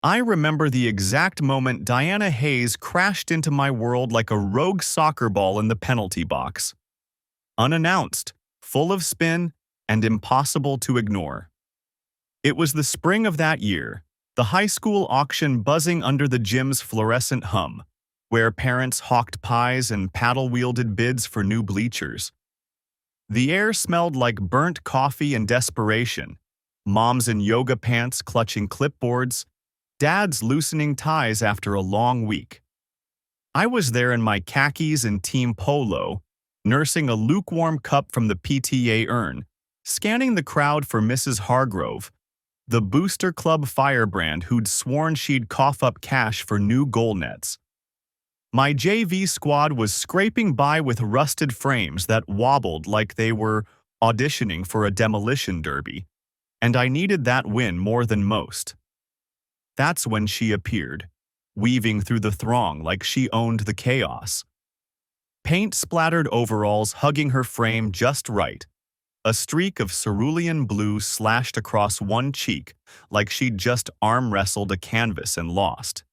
I remember the exact moment Diana Hayes crashed into my world like a rogue soccer ball in the penalty box. Unannounced, full of spin, and impossible to ignore. It was the spring of that year, the high school auction buzzing under the gym's fluorescent hum, where parents hawked pies and paddle-wielded bids for new bleachers. The air smelled like burnt coffee and desperation, moms in yoga pants clutching clipboards, dads loosening ties after a long week. I was there in my khakis and team polo, nursing a lukewarm cup from the PTA urn, scanning the crowd for Mrs. Hargrove, the Booster Club firebrand who'd sworn she'd cough up cash for new goal nets. My JV squad was scraping by with rusted frames that wobbled like they were auditioning for a demolition derby, and I needed that win more than most. That's when she appeared, weaving through the throng like she owned the chaos. Paint-splattered overalls hugging her frame just right, a streak of cerulean blue slashed across one cheek like she'd just arm-wrestled a canvas and lost.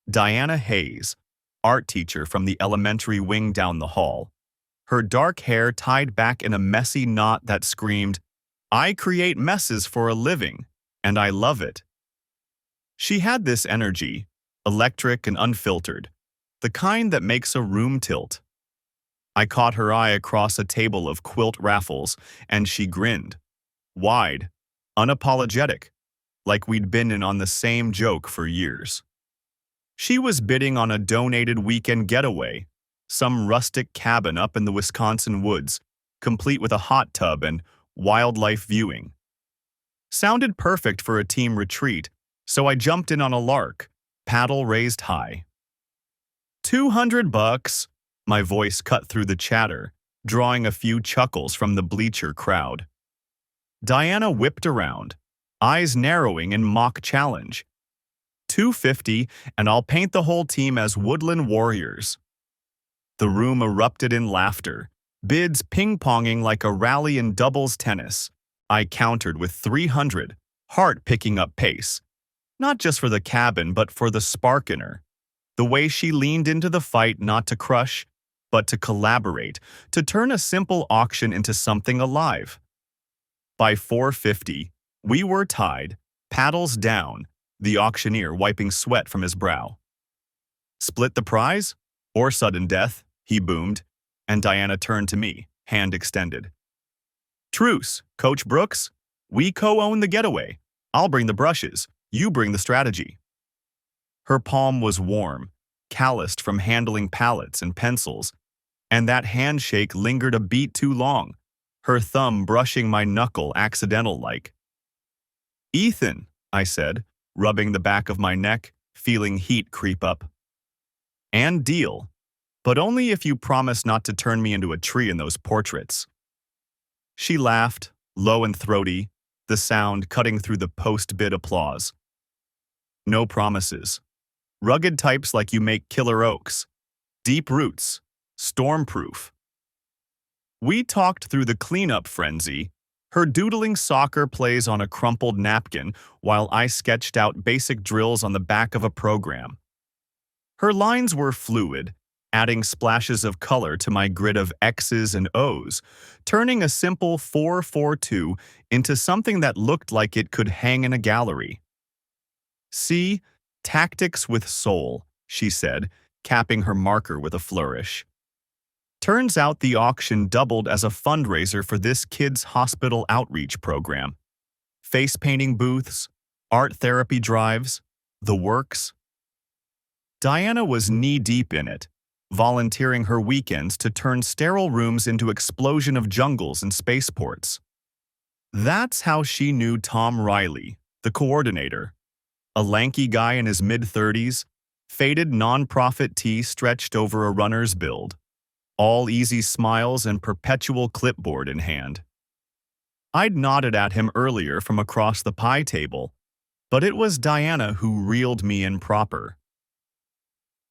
Diana Hayes, art teacher from the elementary wing down the hall, her dark hair tied back in a messy knot that screamed, "I create messes for a living, and I love it." She had this energy, electric and unfiltered, the kind that makes a room tilt. I caught her eye across a table of quilt raffles, and she grinned, wide, unapologetic, like we'd been in on the same joke for years. She was bidding on a donated weekend getaway, some rustic cabin up in the Wisconsin woods, complete with a hot tub and wildlife viewing. Sounded perfect for a team retreat, so I jumped in on a lark, paddle raised high. $200, my voice cut through the chatter, drawing a few chuckles from the bleacher crowd. Diana whipped around, eyes narrowing in mock challenge. $250, and I'll paint the whole team as woodland warriors. The room erupted in laughter, bids ping-ponging like a rally in doubles tennis. I countered with 300, heart picking up pace. Not just for the cabin, but for the spark in her. The way she leaned into the fight not to crush, but to collaborate, to turn a simple auction into something alive. By 4:50, we were tied, paddles down, the auctioneer wiping sweat from his brow. "Split the prize? Or sudden death?" he boomed, and Diana turned to me, hand extended. "Truce, Coach Brooks. We co-own the getaway. I'll bring the brushes, you bring the strategy." Her palm was warm, calloused from handling palettes and pencils, and that handshake lingered a beat too long, her thumb brushing my knuckle accidental-like. "Ethan," I said, rubbing the back of my neck, feeling heat creep up. "And deal, but only if you promise not to turn me into a tree in those portraits." She laughed, low and throaty, the sound cutting through the post-bid applause. "No promises. Rugged types like you make killer oaks. Deep roots. Stormproof." We talked through the cleanup frenzy, her doodling soccer plays on a crumpled napkin while I sketched out basic drills on the back of a program. Her lines were fluid, adding splashes of color to my grid of X's and O's, turning a simple 4-4-2 into something that looked like it could hang in a gallery. "See, tactics with soul," she said, capping her marker with a flourish. Turns out the auction doubled as a fundraiser for this kids' hospital outreach program. Face painting booths, art therapy drives, the works. Diana was knee-deep in it, volunteering her weekends to turn sterile rooms into explosion of jungles and spaceports. That's how she knew Tom Riley, the coordinator, a lanky guy in his mid-30s, faded nonprofit tee stretched over a runner's build, all easy smiles and perpetual clipboard in hand. I'd nodded at him earlier from across the pie table, but it was Diana who reeled me in proper.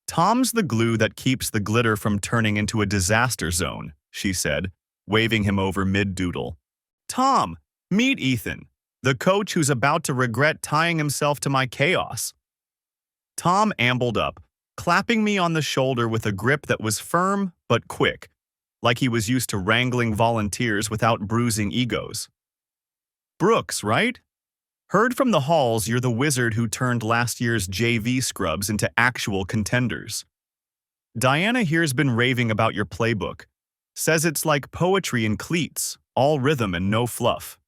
"Tom's the glue that keeps the glitter from turning into a disaster zone," she said, waving him over mid-doodle. "Tom, meet Ethan. The coach who's about to regret tying himself to my chaos. Tom ambled up, clapping me on the shoulder with a grip that was firm but quick, like he was used to wrangling volunteers without bruising egos. Brooks, right? Heard from the halls you're the wizard who turned last year's JV scrubs into actual contenders. Diana here's been raving about your playbook. Says it's like poetry in cleats, all rhythm and no fluff.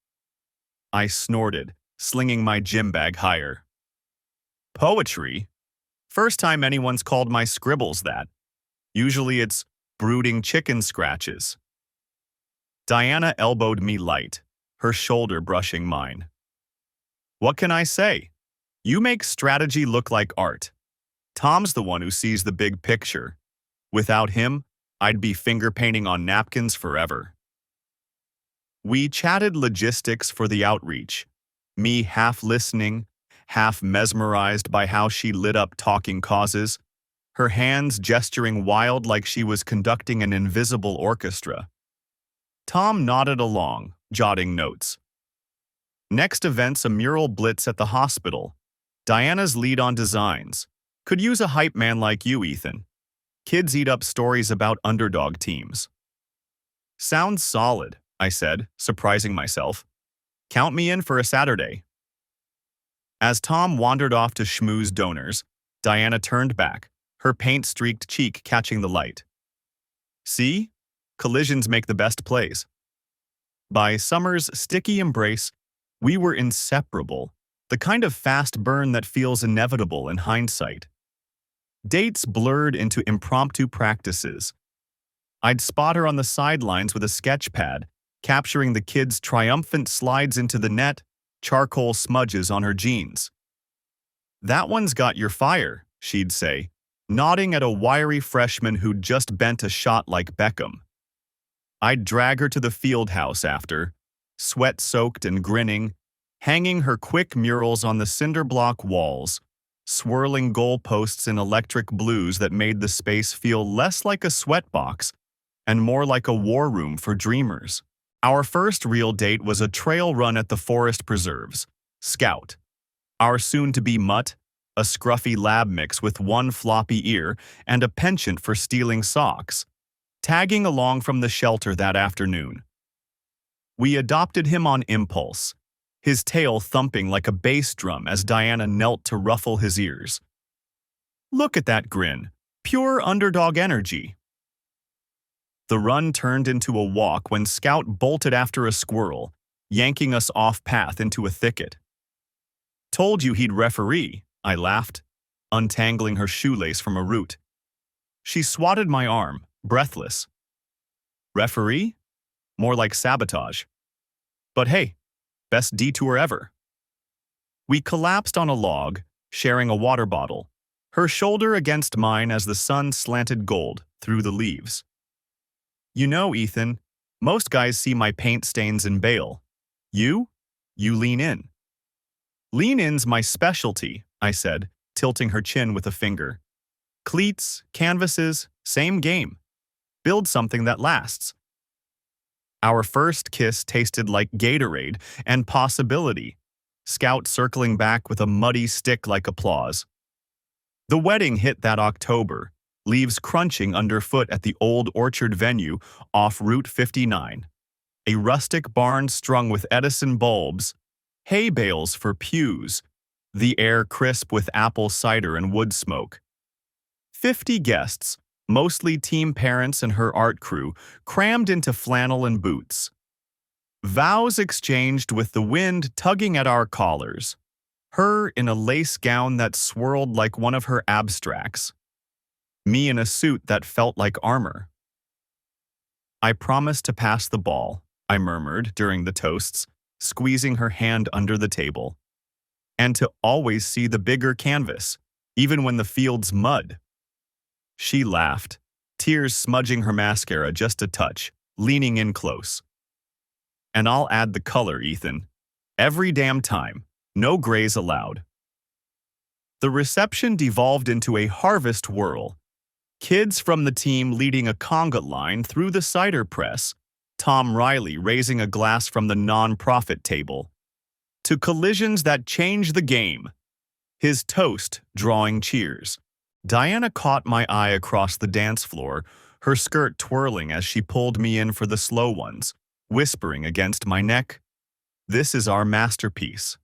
I snorted, slinging my gym bag higher. Poetry? First time anyone's called my scribbles that. Usually it's brooding chicken scratches. Diana elbowed me light, her shoulder brushing mine. What can I say? You make strategy look like art. Tom's the one who sees the big picture. Without him, I'd be finger painting on napkins forever. We chatted logistics for the outreach, me half listening, half mesmerized by how she lit up talking causes, her hands gesturing wild like she was conducting an invisible orchestra. Tom nodded along, jotting notes. Next event's a mural blitz at the hospital. Diana's lead on designs. Could use a hype man like you, Ethan. Kids eat up stories about underdog teams. Sounds solid, I said, surprising myself. Count me in for a Saturday. As Tom wandered off to schmooze donors, Diana turned back, her paint-streaked cheek catching the light. See? Collisions make the best plays. By summer's sticky embrace, we were inseparable, the kind of fast burn that feels inevitable in hindsight. Dates blurred into impromptu practices. I'd spot her on the sidelines with a sketch pad, capturing the kids' triumphant slides into the net, charcoal smudges on her jeans. That one's got your fire, she'd say, nodding at a wiry freshman who'd just bent a shot like Beckham. I'd drag her to the field house after, sweat-soaked and grinning, hanging her quick murals on the cinder block walls, swirling goalposts in electric blues that made the space feel less like a sweatbox and more like a war room for dreamers. Our first real date was a trail run at the forest preserves, Scout. Our soon-to-be mutt, a scruffy lab mix with one floppy ear and a penchant for stealing socks, tagging along from the shelter that afternoon. We adopted him on impulse, his tail thumping like a bass drum as Diana knelt to ruffle his ears. Look at that grin, pure underdog energy. The run turned into a walk when Scout bolted after a squirrel, yanking us off-path into a thicket. Told you he'd referee, I laughed, untangling her shoelace from a root. She swatted my arm, breathless. Referee? More like sabotage. But hey, best detour ever. We collapsed on a log, sharing a water bottle, her shoulder against mine as the sun slanted gold through the leaves. You know, Ethan, most guys see my paint stains and bail. You lean in. Lean in's my specialty, I said, tilting her chin with a finger. Cleats, canvases, same game. Build something that lasts. Our first kiss tasted like Gatorade and possibility, Scout circling back with a muddy stick-like applause. The wedding hit that October, leaves crunching underfoot at the old orchard venue off Route 59. A rustic barn strung with Edison bulbs, hay bales for pews, the air crisp with apple cider and wood smoke. 50 guests, mostly team parents and her art crew, crammed into flannel and boots. Vows exchanged with the wind tugging at our collars, her in a lace gown that swirled like one of her abstracts, me in a suit that felt like armor. I promised to pass the ball, I murmured during the toasts, squeezing her hand under the table, and to always see the bigger canvas, even when the field's mud. She laughed, tears smudging her mascara just a touch, leaning in close. And I'll add the color, Ethan. Every damn time. No grays allowed. The reception devolved into a harvest whirl. Kids from the team leading a conga line through the cider press, Tom Riley raising a glass from the non-profit table. to collisions that change the game. His toast drawing cheers. Diana caught my eye across the dance floor, her skirt twirling as she pulled me in for the slow ones, whispering against my neck, "This is our masterpiece."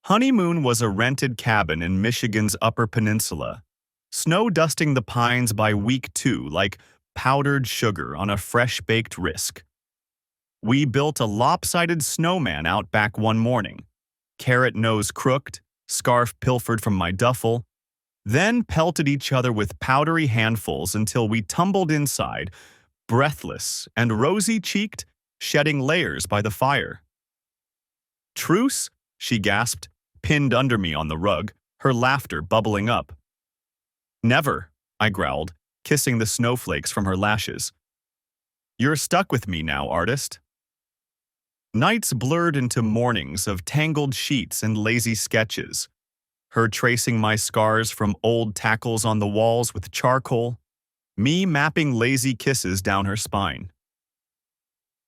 Honeymoon was a rented cabin in Michigan's Upper Peninsula, snow dusting the pines by week 2 like powdered sugar on a fresh-baked risk. We built a lopsided snowman out back one morning, carrot nose crooked, scarf pilfered from my duffel, then pelted each other with powdery handfuls until we tumbled inside, breathless and rosy-cheeked, shedding layers by the fire. "Truce?" she gasped, pinned under me on the rug, her laughter bubbling up. "Never," I growled, kissing the snowflakes from her lashes. "You're stuck with me now, artist." Nights blurred into mornings of tangled sheets and lazy sketches, her tracing my scars from old tackles on the walls with charcoal, me mapping lazy kisses down her spine.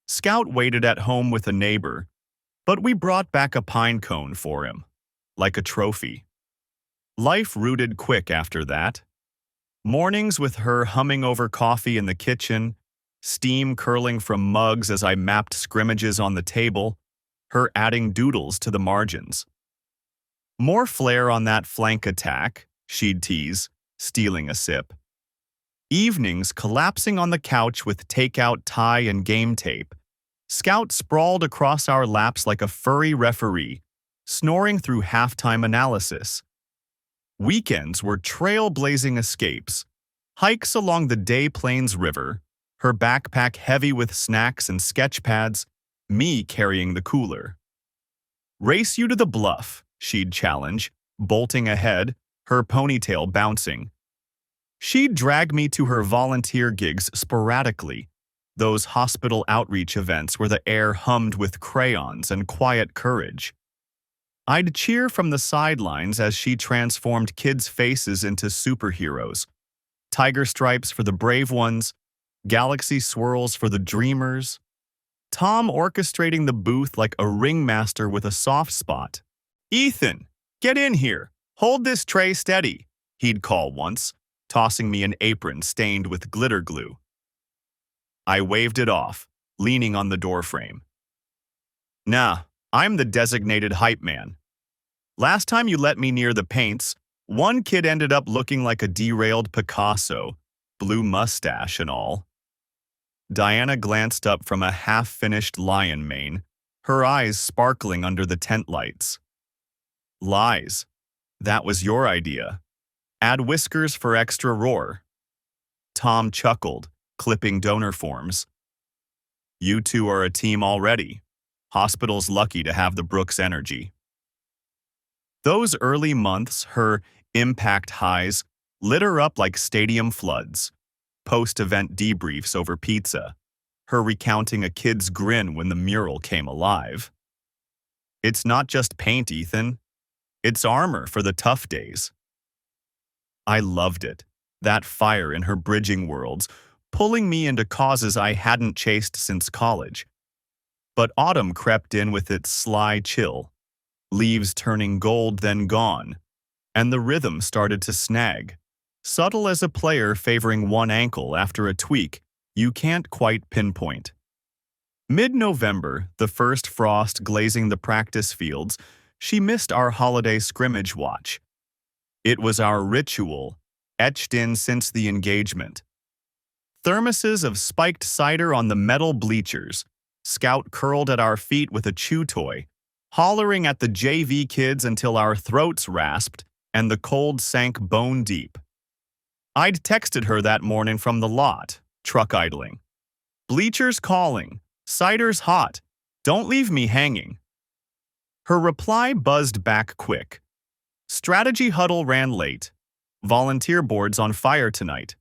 Scout waited at home with a neighbor, but we brought back a pine cone for him, like a trophy. Life rooted quick after that. Mornings with her humming over coffee in the kitchen, steam curling from mugs as I mapped scrimmages on the table, her adding doodles to the margins. "More flair on that flank attack," she'd tease, stealing a sip. Evenings collapsing on the couch with takeout tie and game tape. Scout sprawled across our laps like a furry referee, snoring through halftime analysis. Weekends were trailblazing escapes, hikes along the Des Plaines River, her backpack heavy with snacks and sketch pads, me carrying the cooler. "Race you to the bluff," she'd challenge, bolting ahead, her ponytail bouncing. She'd drag me to her volunteer gigs sporadically, those hospital outreach events where the air hummed with crayons and quiet courage. I'd cheer from the sidelines as she transformed kids' faces into superheroes. Tiger stripes for the brave ones, galaxy swirls for the dreamers. Tom orchestrating the booth like a ringmaster with a soft spot. "Ethan, get in here. Hold this tray steady," he'd call once, tossing me an apron stained with glitter glue. I waved it off, leaning on the doorframe. "Nah, I'm the designated hype man. Last time you let me near the paints, one kid ended up looking like a derailed Picasso, blue mustache and all." Diana glanced up from a half-finished lion mane, her eyes sparkling under the tent lights. "Lies. That was your idea. Add whiskers for extra roar." Tom chuckled, clipping donor forms. "You two are a team already. Hospital's lucky to have the Brooks energy." Those early months, her impact highs, lit her up like stadium floods. Post-event debriefs over pizza, her recounting a kid's grin when the mural came alive. "It's not just paint, Ethan. It's armor for the tough days." I loved it, that fire in her bridging worlds, pulling me into causes I hadn't chased since college. But autumn crept in with its sly chill, leaves turning gold then gone, and the rhythm started to snag, subtle as a player favoring one ankle after a tweak you can't quite pinpoint. Mid-November, the first frost glazing the practice fields, she missed our holiday scrimmage watch. It was our ritual, etched in since the engagement. Thermoses of spiked cider on the metal bleachers, Scout curled at our feet with a chew toy, hollering at the JV kids until our throats rasped and the cold sank bone deep. I'd texted her that morning from the lot, truck idling. "Bleachers calling, cider's hot, don't leave me hanging." Her reply buzzed back quick. "Strategy huddle ran late. Volunteer board's on fire tonight.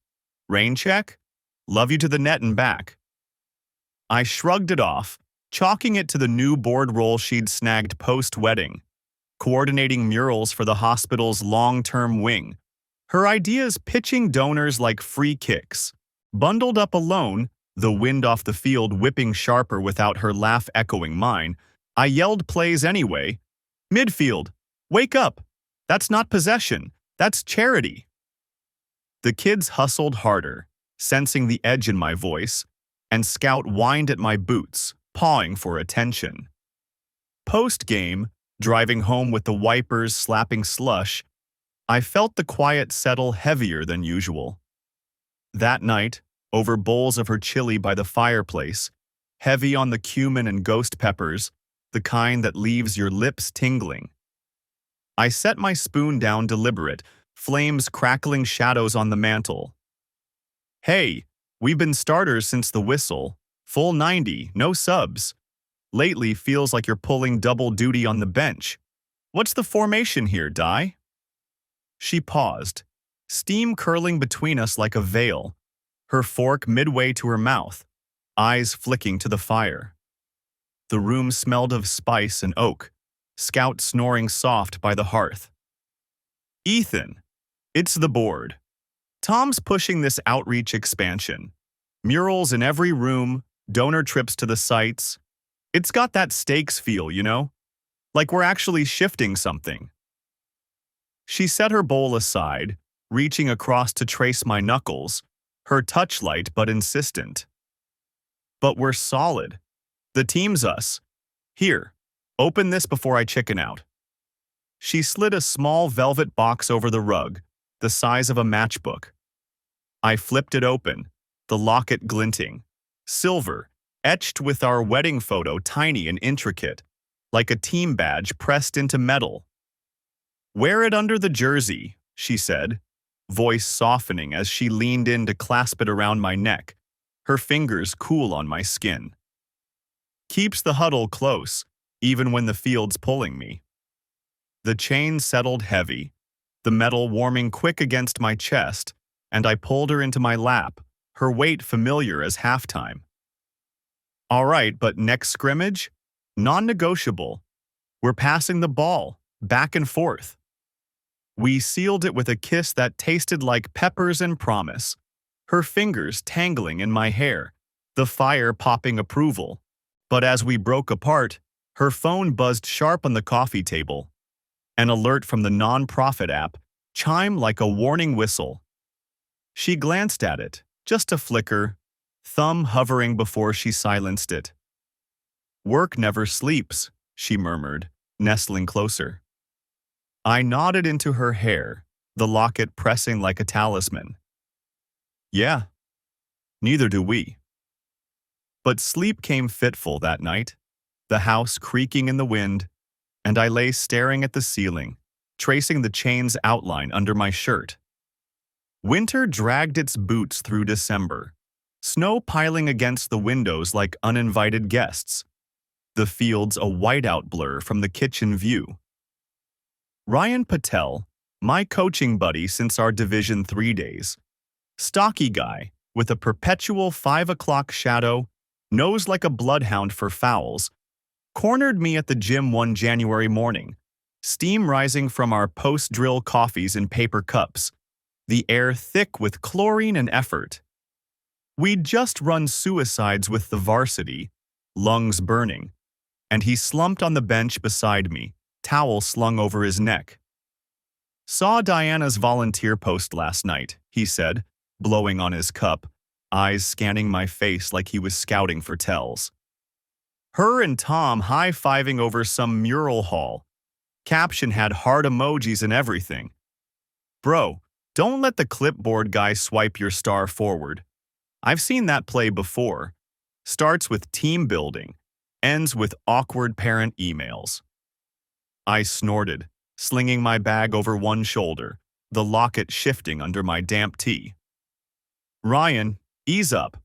Rain check? Love you to the net and back." I shrugged it off, chalking it to the new board roll she'd snagged post-wedding, coordinating murals for the hospital's long-term wing, her ideas pitching donors like free kicks. Bundled up alone, the wind off the field whipping sharper without her laugh echoing mine, I yelled plays anyway. Midfield, wake up! That's not possession, that's charity. The kids hustled harder, sensing the edge in my voice, and Scout whined at my boots, pawing for attention. Post-game, driving home with the wipers slapping slush, I felt the quiet settle heavier than usual. That night, over bowls of her chili by the fireplace, heavy on the cumin and ghost peppers, the kind that leaves your lips tingling. I set my spoon down deliberate, flames crackling shadows on the mantel. Hey, we've been starters since the whistle, full 90, no subs. Lately feels like you're pulling double duty on the bench. What's the formation here, Di? She paused, steam curling between us like a veil, her fork midway to her mouth, eyes flicking to the fire. The room smelled of spice and oak, Scout snoring soft by the hearth. Ethan, it's the board. Tom's pushing this outreach expansion. Murals in every room, donor trips to the sites. It's got that stakes feel, you know? Like we're actually shifting something. She set her bowl aside, reaching across to trace my knuckles, her touch light but insistent. But we're solid. The team's us. Here, open this before I chicken out. She slid a small velvet box over the rug, the size of a matchbook. I flipped it open, the locket glinting. Silver, etched with our wedding photo tiny and intricate, like a team badge pressed into metal. Wear it under the jersey, she said, voice softening as she leaned in to clasp it around my neck, her fingers cool on my skin. Keeps the huddle close, even when the field's pulling me. The chain settled heavy, the metal warming quick against my chest, and I pulled her into my lap, her weight familiar as halftime. All right, but next scrimmage? Non-negotiable. We're passing the ball, back and forth. We sealed it with a kiss that tasted like peppers and promise, her fingers tangling in my hair, the fire popping approval. But as we broke apart, her phone buzzed sharp on the coffee table. An alert from the non-profit app chimed like a warning whistle. She glanced at it, just a flicker, thumb hovering before she silenced it. Work never sleeps, she murmured, nestling closer. I nodded into her hair, the locket pressing like a talisman. Yeah, neither do we. But sleep came fitful that night, the house creaking in the wind, and I lay staring at the ceiling, tracing the chain's outline under my shirt. Winter dragged its boots through December, snow piling against the windows like uninvited guests, the fields a whiteout blur from the kitchen view. Ryan Patel, my coaching buddy since our Division III days, stocky guy with a perpetual 5 o'clock shadow, nose like a bloodhound for fouls, cornered me at the gym one January morning, steam rising from our post-drill coffees in paper cups, the air thick with chlorine and effort. We'd just run suicides with the varsity, lungs burning, and he slumped on the bench beside me, towel slung over his neck. Saw Diana's volunteer post last night, he said, blowing on his cup, eyes scanning my face like he was scouting for tells. Her and Tom high-fiving over some mural haul. Caption had heart emojis and everything. Bro, don't let the clipboard guy swipe your star forward. I've seen that play before. Starts with team building, ends with awkward parent emails. I snorted, slinging my bag over one shoulder, the locket shifting under my damp tee. Ryan, ease up.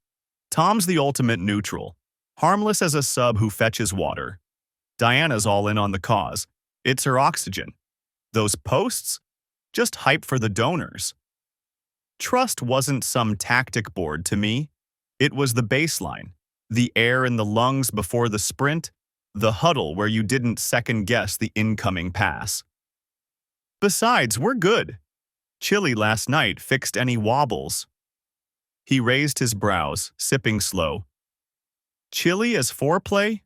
Tom's the ultimate neutral, harmless as a sub who fetches water. Diana's all in on the cause. It's her oxygen. Those posts? Just hype for the donors. Trust wasn't some tactic board to me. It was the baseline, the air in the lungs before the sprint, the huddle where you didn't second-guess the incoming pass. Besides, we're good. Chili last night fixed any wobbles. He raised his brows, sipping slow. Chili as foreplay?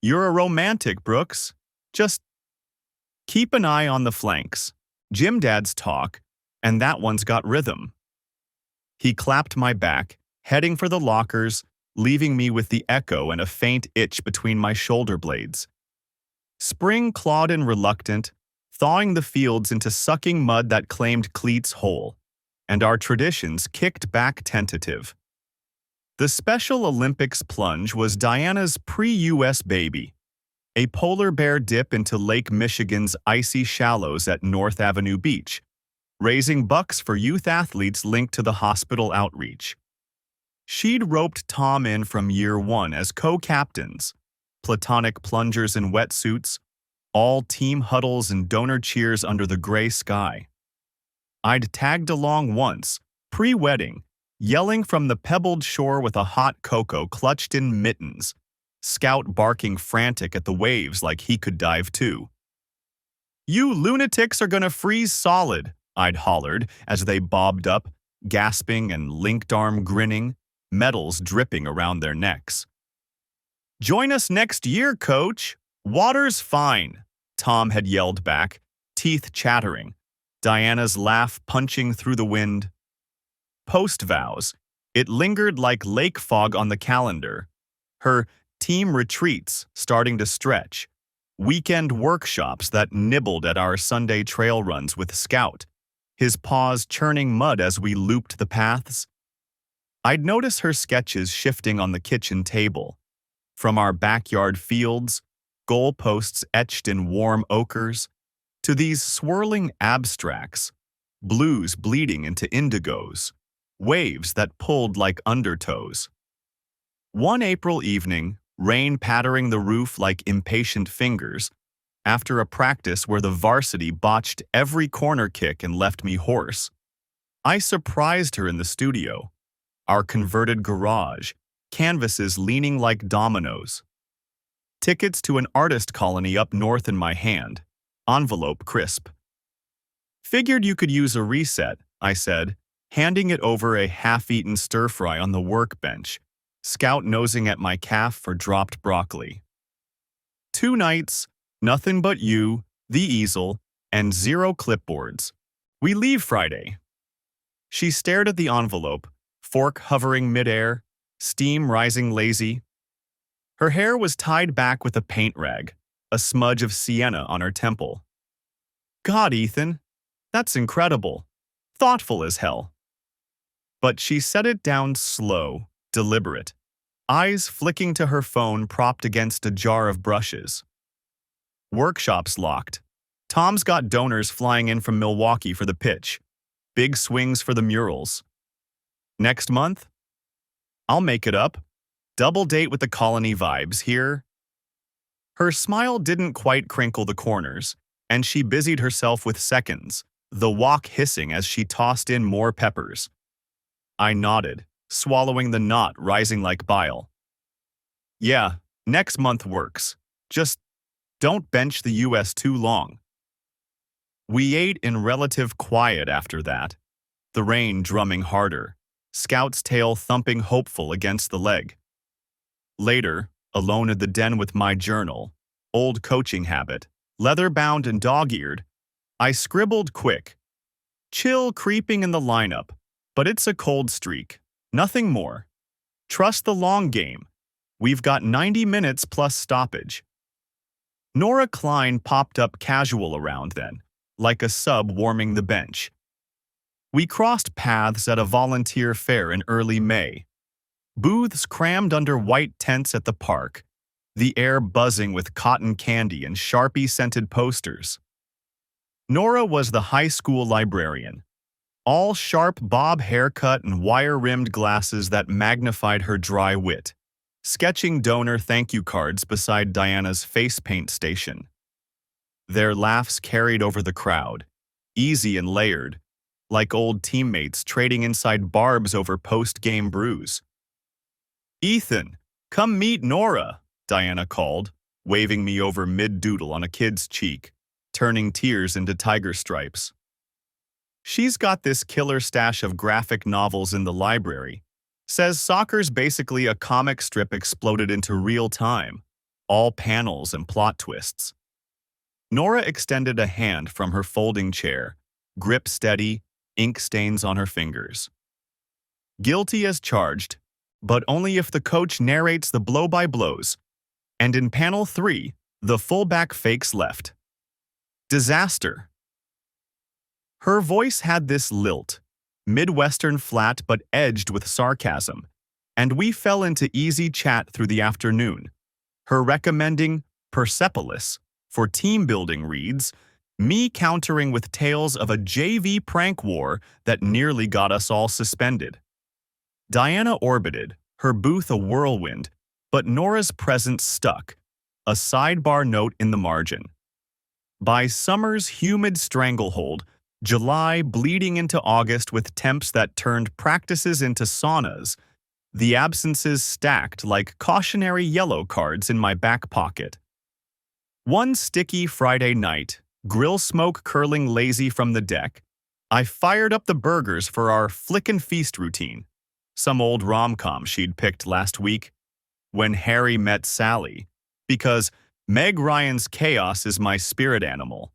You're a romantic, Brooks. Just keep an eye on the flanks. Jim Dad's talk, and that one's got rhythm. He clapped my back, heading for the lockers, leaving me with the echo and a faint itch between my shoulder blades. Spring clawed and reluctant, thawing the fields into sucking mud that claimed cleats whole, and our traditions kicked back tentative. The Special Olympics plunge was Diana's pre-US baby, a polar bear dip into Lake Michigan's icy shallows at North Avenue Beach, raising bucks for youth athletes linked to the hospital outreach. She'd roped Tom in from year one as co-captains, platonic plungers in wetsuits, all team huddles and donor cheers under the gray sky. I'd tagged along once, pre-wedding, yelling from the pebbled shore with a hot cocoa clutched in mittens, Scout barking frantic at the waves like he could dive too. "You lunatics are gonna freeze solid," I'd hollered as they bobbed up, gasping and linked arm grinning, medals dripping around their necks. "Join us next year, coach. Water's fine," Tom had yelled back, teeth chattering, Diana's laugh punching through the wind. Post-vows, it lingered like lake fog on the calendar. Her team retreats starting to stretch, weekend workshops that nibbled at our Sunday trail runs with Scout, his paws churning mud as we looped the paths. I'd notice her sketches shifting on the kitchen table, from our backyard fields, goalposts etched in warm ochres, to these swirling abstracts, blues bleeding into indigos, waves that pulled like undertows. One April evening, rain pattering the roof like impatient fingers, after a practice where the varsity botched every corner kick and left me hoarse, I surprised her in the studio, our converted garage, canvases leaning like dominoes. Tickets to an artist colony up north in my hand, envelope crisp. "Figured you could use a reset," I said, handing it over a half-eaten stir-fry on the workbench, Scout nosing at my calf for dropped broccoli. 2 nights, nothing but you, the easel, and 0 clipboards. We leave Friday. She stared at the envelope, fork hovering midair, steam rising lazy. Her hair was tied back with a paint rag, a smudge of sienna on her temple. "God, Ethan, that's incredible. Thoughtful as hell." But she set it down slow, deliberate, eyes flicking to her phone propped against a jar of brushes. "Workshops locked. Tom's got donors flying in from Milwaukee for the pitch. Big swings for the murals. Next month? I'll make it up. Double date with the colony vibes here." Her smile didn't quite crinkle the corners, and she busied herself with seconds, the wok hissing as she tossed in more peppers. I nodded, swallowing the knot rising like bile. "Yeah, next month works. Just don't bench the US too long." We ate in relative quiet after that, the rain drumming harder, Scout's tail thumping hopeful against the leg. Later, alone at the den with my journal, old coaching habit, leather-bound and dog-eared, I scribbled quick. "Chill creeping in the lineup, but it's a cold streak. Nothing more. Trust the long game. We've got 90 minutes plus stoppage." Nora Klein popped up casual around then, like a sub warming the bench. We crossed paths at a volunteer fair in early May. Booths crammed under white tents at the park, the air buzzing with cotton candy and Sharpie-scented posters. Nora was the high school librarian, all sharp bob haircut and wire-rimmed glasses that magnified her dry wit, sketching donor thank you cards beside Diana's face paint station. Their laughs carried over the crowd, easy and layered, like old teammates trading inside barbs over post-game brews. "Ethan, come meet Nora," Diana called, waving me over mid-doodle on a kid's cheek, turning tears into tiger stripes. "She's got this killer stash of graphic novels in the library. Says soccer's basically a comic strip exploded into real time. all panels and plot twists. Nora extended a hand from her folding chair, grip steady, ink stains on her fingers. Guilty as charged, but only if the coach narrates the blow-by-blows, and in panel 3, the fullback fakes left. Disaster. Her voice had this lilt, Midwestern flat but edged with sarcasm, and we fell into easy chat through the afternoon, her recommending Persepolis for team-building reads, me countering with tales of a JV prank war that nearly got us all suspended. Diana orbited, her booth a whirlwind, but Nora's presence stuck, a sidebar note in the margin. By summer's humid stranglehold, July bleeding into August with temps that turned practices into saunas, the absences stacked like cautionary yellow cards in my back pocket. One sticky Friday night, grill smoke curling lazy from the deck, I fired up the burgers for our flick and feast routine, some old rom-com she'd picked last week, When Harry Met Sally, because Meg Ryan's chaos is my spirit animal.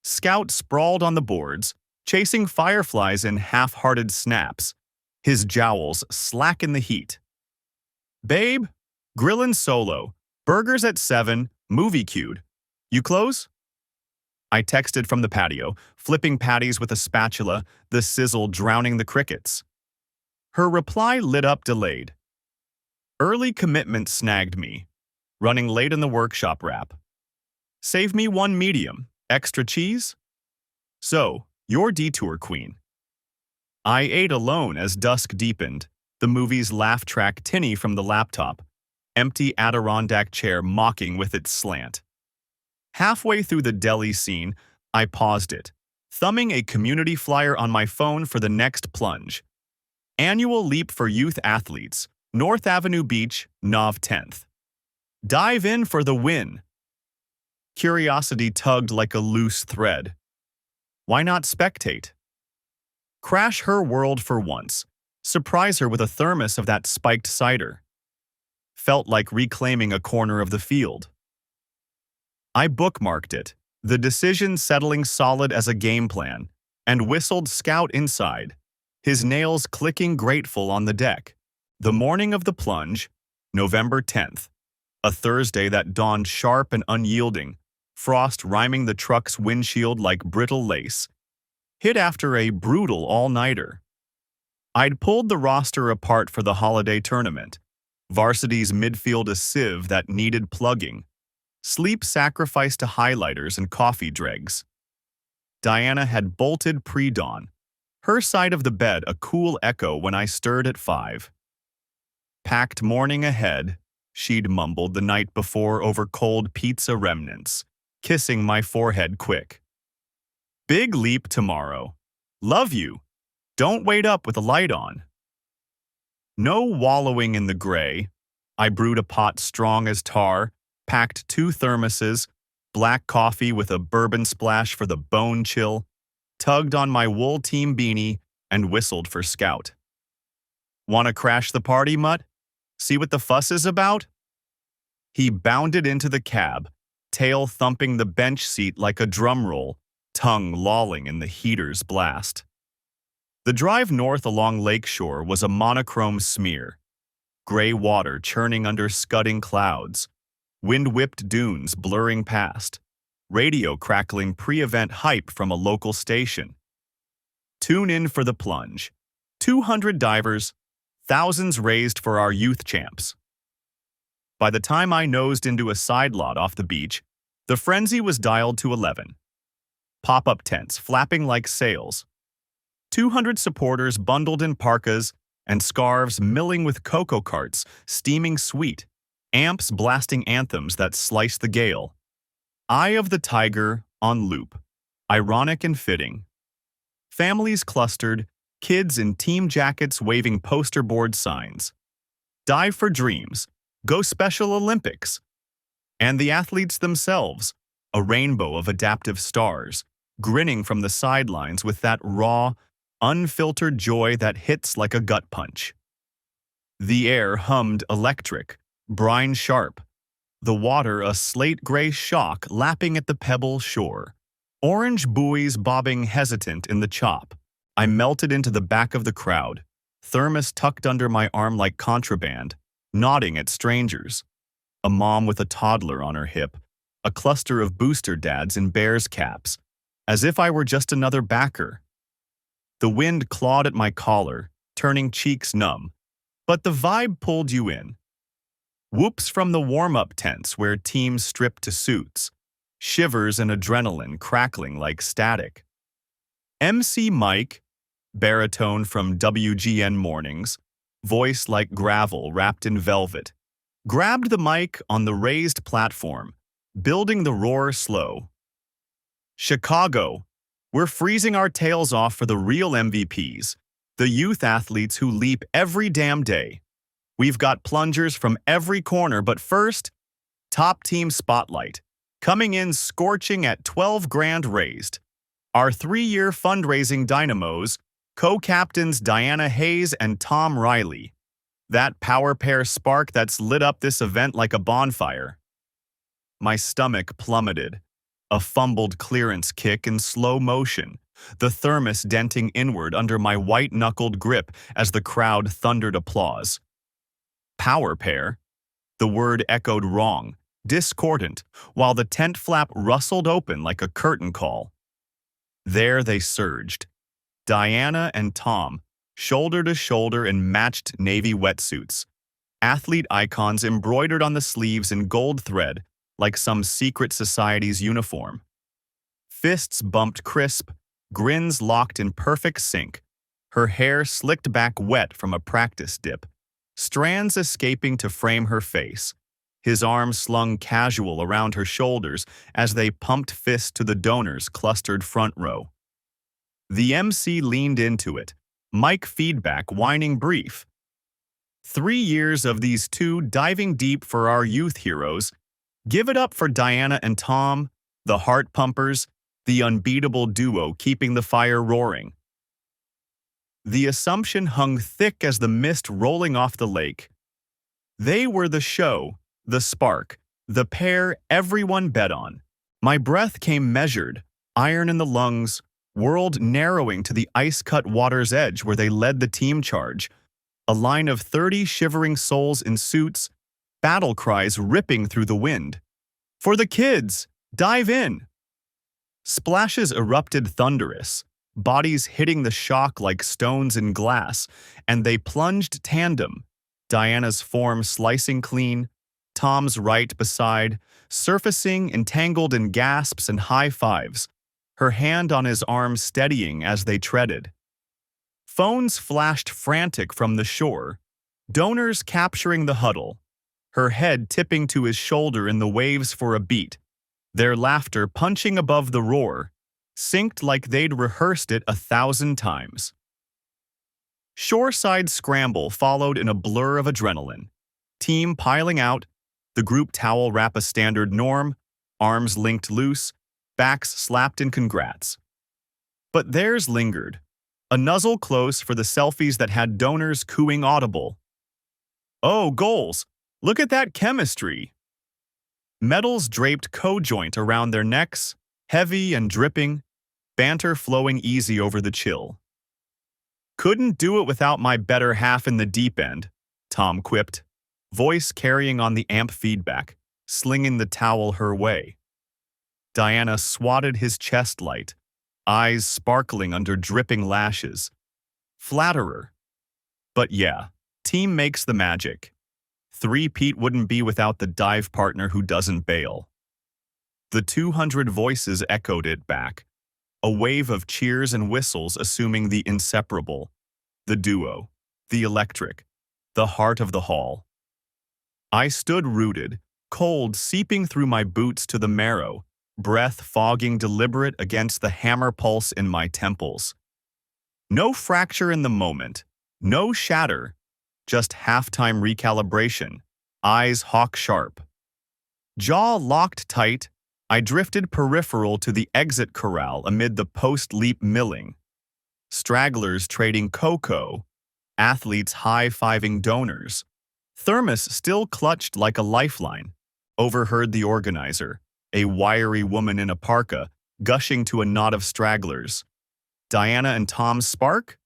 Scout sprawled on the boards, chasing fireflies in half-hearted snaps, his jowls slack in the heat. Babe, grillin' solo, burgers at 7, movie queued. You close? I texted from the patio, flipping patties with a spatula, the sizzle drowning the crickets. Her reply lit up delayed. Early commitment snagged me, running late in the workshop wrap. Save me one medium, extra cheese? So, your detour queen. I ate alone as dusk deepened, the movie's laugh track tinny from the laptop, empty Adirondack chair mocking with its slant. Halfway through the deli scene, I paused it, thumbing a community flyer on my phone for the next plunge. Annual Leap for Youth Athletes, North Avenue Beach, Nov 10th. Dive in for the win. Curiosity tugged like a loose thread. Why not spectate? Crash her world for once. Surprise her with a thermos of that spiked cider. Felt like reclaiming a corner of the field. I bookmarked it, the decision settling solid as a game plan, and whistled Scout inside, his nails clicking grateful on the deck. The morning of the plunge, November 10th, a Thursday that dawned sharp and unyielding, frost rhyming the truck's windshield like brittle lace, hit after a brutal all-nighter. I'd pulled the roster apart for the holiday tournament, varsity's midfield a sieve that needed plugging, sleep sacrificed to highlighters and coffee dregs. Diana had bolted pre-dawn, her side of the bed a cool echo when I stirred at 5. Packed morning ahead, she'd mumbled the night before over cold pizza remnants, kissing my forehead quick. Big leap tomorrow. Love you. Don't wait up with the light on. No wallowing in the gray. I brewed a pot strong as tar, packed 2 thermoses, black coffee with a bourbon splash for the bone chill, tugged on my wool team beanie, and whistled for Scout. "Want to crash the party, Mutt? See what the fuss is about?" He bounded into the cab, tail thumping the bench seat like a drum roll, tongue lolling in the heater's blast. The drive north along Lake Shore was a monochrome smear. Gray water churning under scudding clouds, wind-whipped dunes blurring past, radio crackling pre-event hype from a local station. Tune in for the plunge. 200 divers, thousands raised for our youth champs. By the time I nosed into a side lot off the beach, the frenzy was dialed to 11. Pop-up tents flapping like sails. 200 supporters bundled in parkas and scarves milling with cocoa carts steaming sweet, amps blasting anthems that slice the gale. Eye of the Tiger on loop, ironic and fitting. Families clustered, kids in team jackets waving poster board signs. Dive for dreams, go Special Olympics. And the athletes themselves, a rainbow of adaptive stars, grinning from the sidelines with that raw, unfiltered joy that hits like a gut punch. The air hummed electric, brine sharp, the water a slate-gray shock lapping at the pebble shore. Orange buoys bobbing hesitant in the chop. I melted into the back of the crowd, thermos tucked under my arm like contraband, nodding at strangers. A mom with a toddler on her hip, a cluster of booster dads in Bears caps, as if I were just another backer. The wind clawed at my collar, turning cheeks numb, but the vibe pulled you in. Whoops from the warm-up tents where teams stripped to suits, shivers and adrenaline crackling like static. MC Mike, baritone from WGN Mornings, voice like gravel wrapped in velvet, grabbed the mic on the raised platform, building the roar slow. Chicago, we're freezing our tails off for the real MVPs, the youth athletes who leap every damn day. We've got plungers from every corner, but first, top team spotlight, coming in scorching at 12 grand raised. Our 3-year fundraising dynamos, co-captains Diana Hayes and Tom Riley. That power pair spark that's lit up this event like a bonfire. My stomach plummeted. A fumbled clearance kick in slow motion, the thermos denting inward under my white-knuckled grip as the crowd thundered applause. Power pair? The word echoed wrong, discordant, while the tent flap rustled open like a curtain call. There they surged. Diana and Tom, shoulder to shoulder in matched navy wetsuits, athlete icons embroidered on the sleeves in gold thread like some secret society's uniform. Fists bumped crisp, grins locked in perfect sync, her hair slicked back wet from a practice dip, strands escaping to frame her face, his arms slung casual around her shoulders as they pumped fists to the donors clustered front row. The MC leaned into it, mic feedback whining brief. 3 years of these two diving deep for our youth heroes. Give it up for Diana and Tom, the heart pumpers, the unbeatable duo keeping the fire roaring. The assumption hung thick as the mist rolling off the lake. They were the show, the spark, the pair everyone bet on. My breath came measured, iron in the lungs, world narrowing to the ice-cut water's edge where they led the team charge. A line of 30 shivering souls in suits, battle cries ripping through the wind. For the kids, dive in! Splashes erupted thunderous, bodies hitting the shock like stones in glass, and they plunged tandem, Diana's form slicing clean, Tom's right beside, surfacing entangled in gasps and high fives, her hand on his arm steadying as they treaded. Phones flashed frantic from the shore, donors capturing the huddle, her head tipping to his shoulder in the waves for a beat, their laughter punching above the roar, synced like they'd rehearsed it 1,000 times. Shoreside scramble followed in a blur of adrenaline. Team piling out, the group towel wrap a standard norm, arms linked loose, backs slapped in congrats. But theirs lingered, a nuzzle close for the selfies that had donors cooing audible. Oh, goals! Look at that chemistry! Medals draped co-joint around their necks, heavy and dripping, banter flowing easy over the chill. Couldn't do it without my better half in the deep end, Tom quipped, voice carrying on the amp feedback, slinging the towel her way. Diana swatted his chest light, eyes sparkling under dripping lashes. Flatterer. But yeah, team makes the magic. 3-peat wouldn't be without the dive partner who doesn't bail. The 200 voices echoed it back, a wave of cheers and whistles assuming the inseparable, the duo, the electric, the heart of the hall. I stood rooted, cold seeping through my boots to the marrow, breath fogging deliberate against the hammer pulse in my temples. No fracture in the moment, no shatter, just halftime recalibration, eyes hawk-sharp. Jaw locked tight, I drifted peripheral to the exit corral amid the post-leap milling. Stragglers trading cocoa, athletes high-fiving donors. Thermos still clutched like a lifeline, Overheard the organizer, a wiry woman in a parka, gushing to a knot of stragglers. Diana and Tom's spark?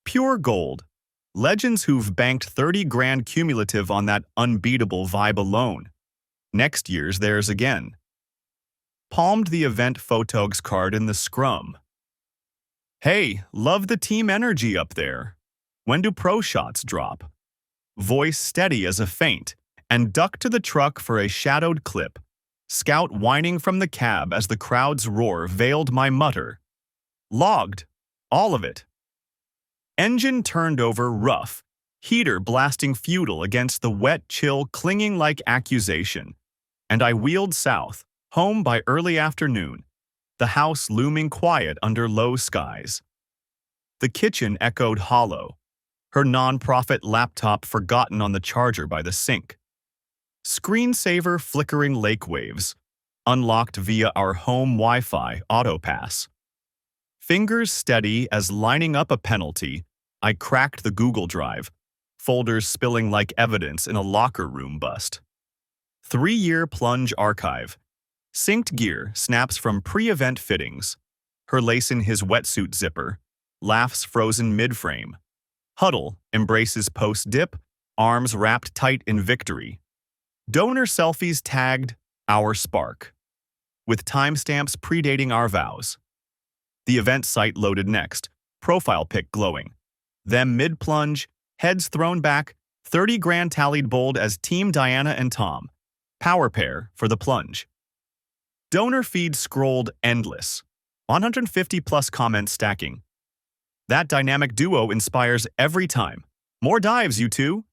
Pure gold. Legends who've banked 30 grand cumulative on that unbeatable vibe alone. Next year's theirs again. Palmed the event photogs card in the scrum. Hey, love the team energy up there. When do pro shots drop? Voice steady as a feint, and duck to the truck for a shadowed clip. Scout whining from the cab as the crowd's roar veiled my mutter. Logged. All of it. Engine turned over rough, heater blasting futile against the wet chill clinging like accusation. And I wheeled south, home by early afternoon, the house looming quiet under low skies. The kitchen echoed hollow, her non-profit laptop forgotten on the charger by the sink. Screensaver flickering lake waves, unlocked via our home Wi-Fi autopass. Fingers steady as lining up a penalty, I cracked the Google Drive, folders spilling like evidence in a locker room bust. 3-year plunge archive. Synced gear snaps from pre-event fittings. Her lace in his wetsuit zipper. Laughs frozen mid-frame. Huddle embraces post-dip, arms wrapped tight in victory. Donor selfies tagged Our Spark, with timestamps predating our vows. The event site loaded next, profile pic glowing. Them mid-plunge, heads thrown back, 30 grand tallied bold as Team Diana and Tom. Power pair for the plunge. Donor feed scrolled endless, 150 plus comments stacking. That dynamic duo inspires every time. More dives, you two.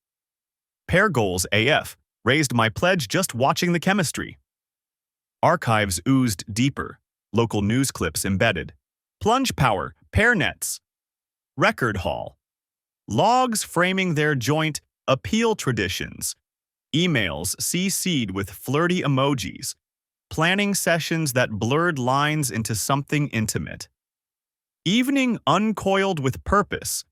Pair goals AF, raised my pledge just watching the chemistry. Archives oozed deeper, local news clips embedded. Plunge power, pair nets. Record hall. Logs framing their joint appeal traditions. Emails CC'd with flirty emojis. Planning sessions that blurred lines into something intimate. Evening uncoiled with purpose.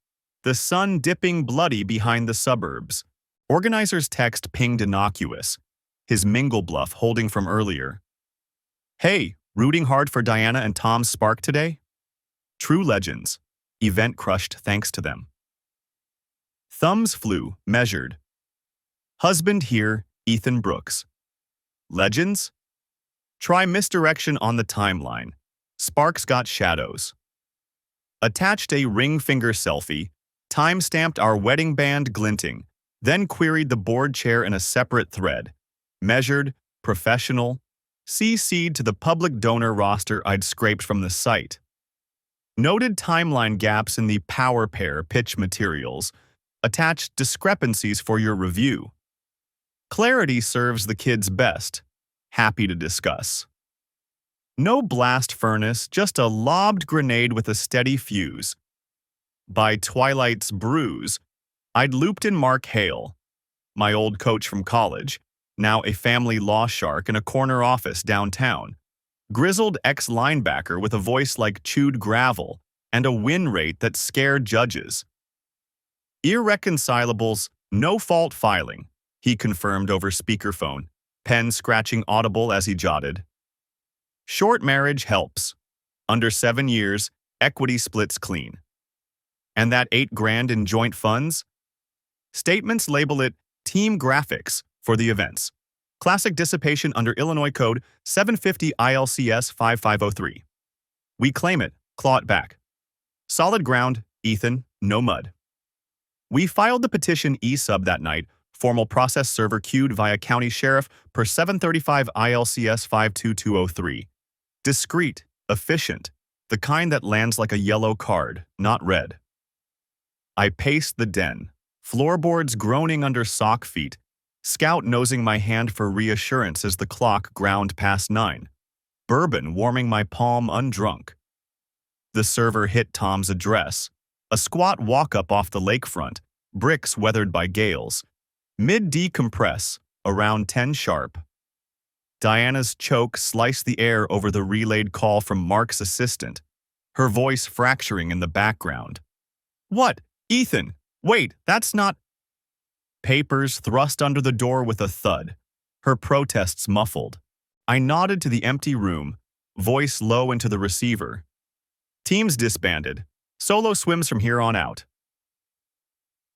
The sun dipping bloody behind the suburbs. Organizer's text pinged innocuous. His mingle bluff holding from earlier. Hey, rooting hard for Diana and Tom's spark today? True legends. Event crushed thanks to them. Thumbs flew, measured. Husband here, Ethan Brooks. Legends? Try misdirection on the timeline. Sparks got shadows. Attached a ring finger selfie, time-stamped our wedding band glinting, then queried the board chair in a separate thread. Measured, professional, CC'd to the public donor roster I'd scraped from the site. Noted timeline gaps in the power pair pitch materials. Attached discrepancies for your review. Clarity serves the kids best. Happy to discuss. No blast furnace, just a lobbed grenade with a steady fuse. By Twilight's bruise, I'd looped in Mark Hale, my old coach from college, now a family law shark in a corner office downtown. Grizzled ex-linebacker with a voice like chewed gravel and a win rate that scared judges. Irreconcilables, no-fault filing, he confirmed over speakerphone, pen scratching audible as he jotted. Short marriage helps. Under 7 years, equity splits clean. And that 8 grand in joint funds? Statements label it team graphics for the events. Classic dissipation under Illinois Code 750 ILCS 5503. We claim it, claw it back. Solid ground, Ethan, no mud. We filed the petition e-sub that night, formal process server queued via county sheriff per 735 ILCS 52203. Discreet, efficient, the kind that lands like a yellow card, not red. I paced the den, floorboards groaning under sock feet, Scout nosing my hand for reassurance as the clock ground past 9, bourbon warming my palm undrunk. The server hit Tom's address, a squat walk-up off the lakefront, bricks weathered by gales, mid-decompress, around 10 sharp. Diana's choke sliced the air over the relayed call from Mark's assistant, her voice fracturing in the background. What? Ethan, wait, that's not... Papers thrust under the door with a thud, her protests muffled. I nodded to the empty room, voice low into the receiver. Teams disbanded. Solo swims from here on out.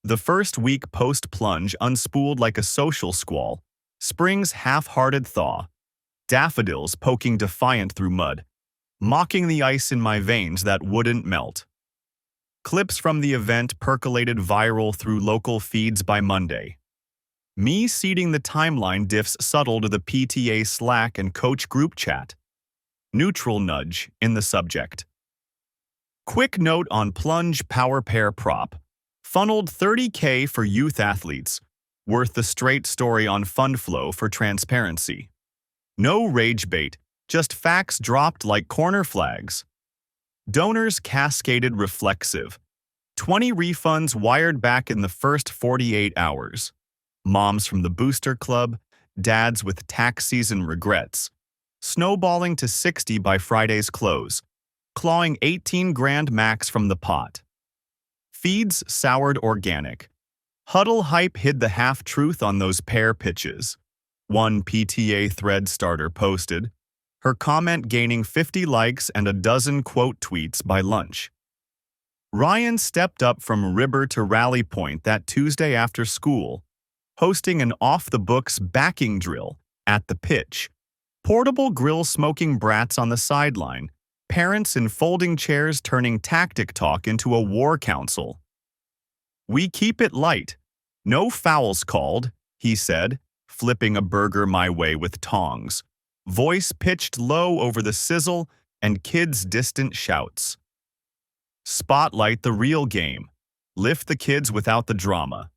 The first week post-plunge unspooled like a social squall, spring's half-hearted thaw, daffodils poking defiant through mud, mocking the ice in my veins that wouldn't melt. Clips from the event percolated viral through local feeds by Monday. Me seeding the timeline diffs subtle to the PTA Slack and coach group chat. Neutral nudge in the subject. Quick note on plunge power pair prop. Funneled $30K for youth athletes. Worth the straight story on fund flow for transparency. No rage bait, just facts dropped like corner flags. Donors cascaded reflexive. 20 refunds wired back in the first 48 hours. Moms from the booster club, dads with tax season regrets. Snowballing to 60 by Friday's close. Clawing 18 grand max from the pot. Feeds soured organic. Huddle hype hid the half-truth on those pair pitches. One PTA thread starter posted, her comment gaining 50 likes and a dozen quote tweets by lunch. Ryan stepped up from ribber to rally point that Tuesday after school, hosting an off-the-books backing drill at the pitch. Portable grill smoking brats on the sideline, parents in folding chairs turning tactic talk into a war council. We keep it light. No fouls called, he said, flipping a burger my way with tongs. Voice pitched low over the sizzle and kids' distant shouts. Spotlight the real game. Lift the kids without the drama.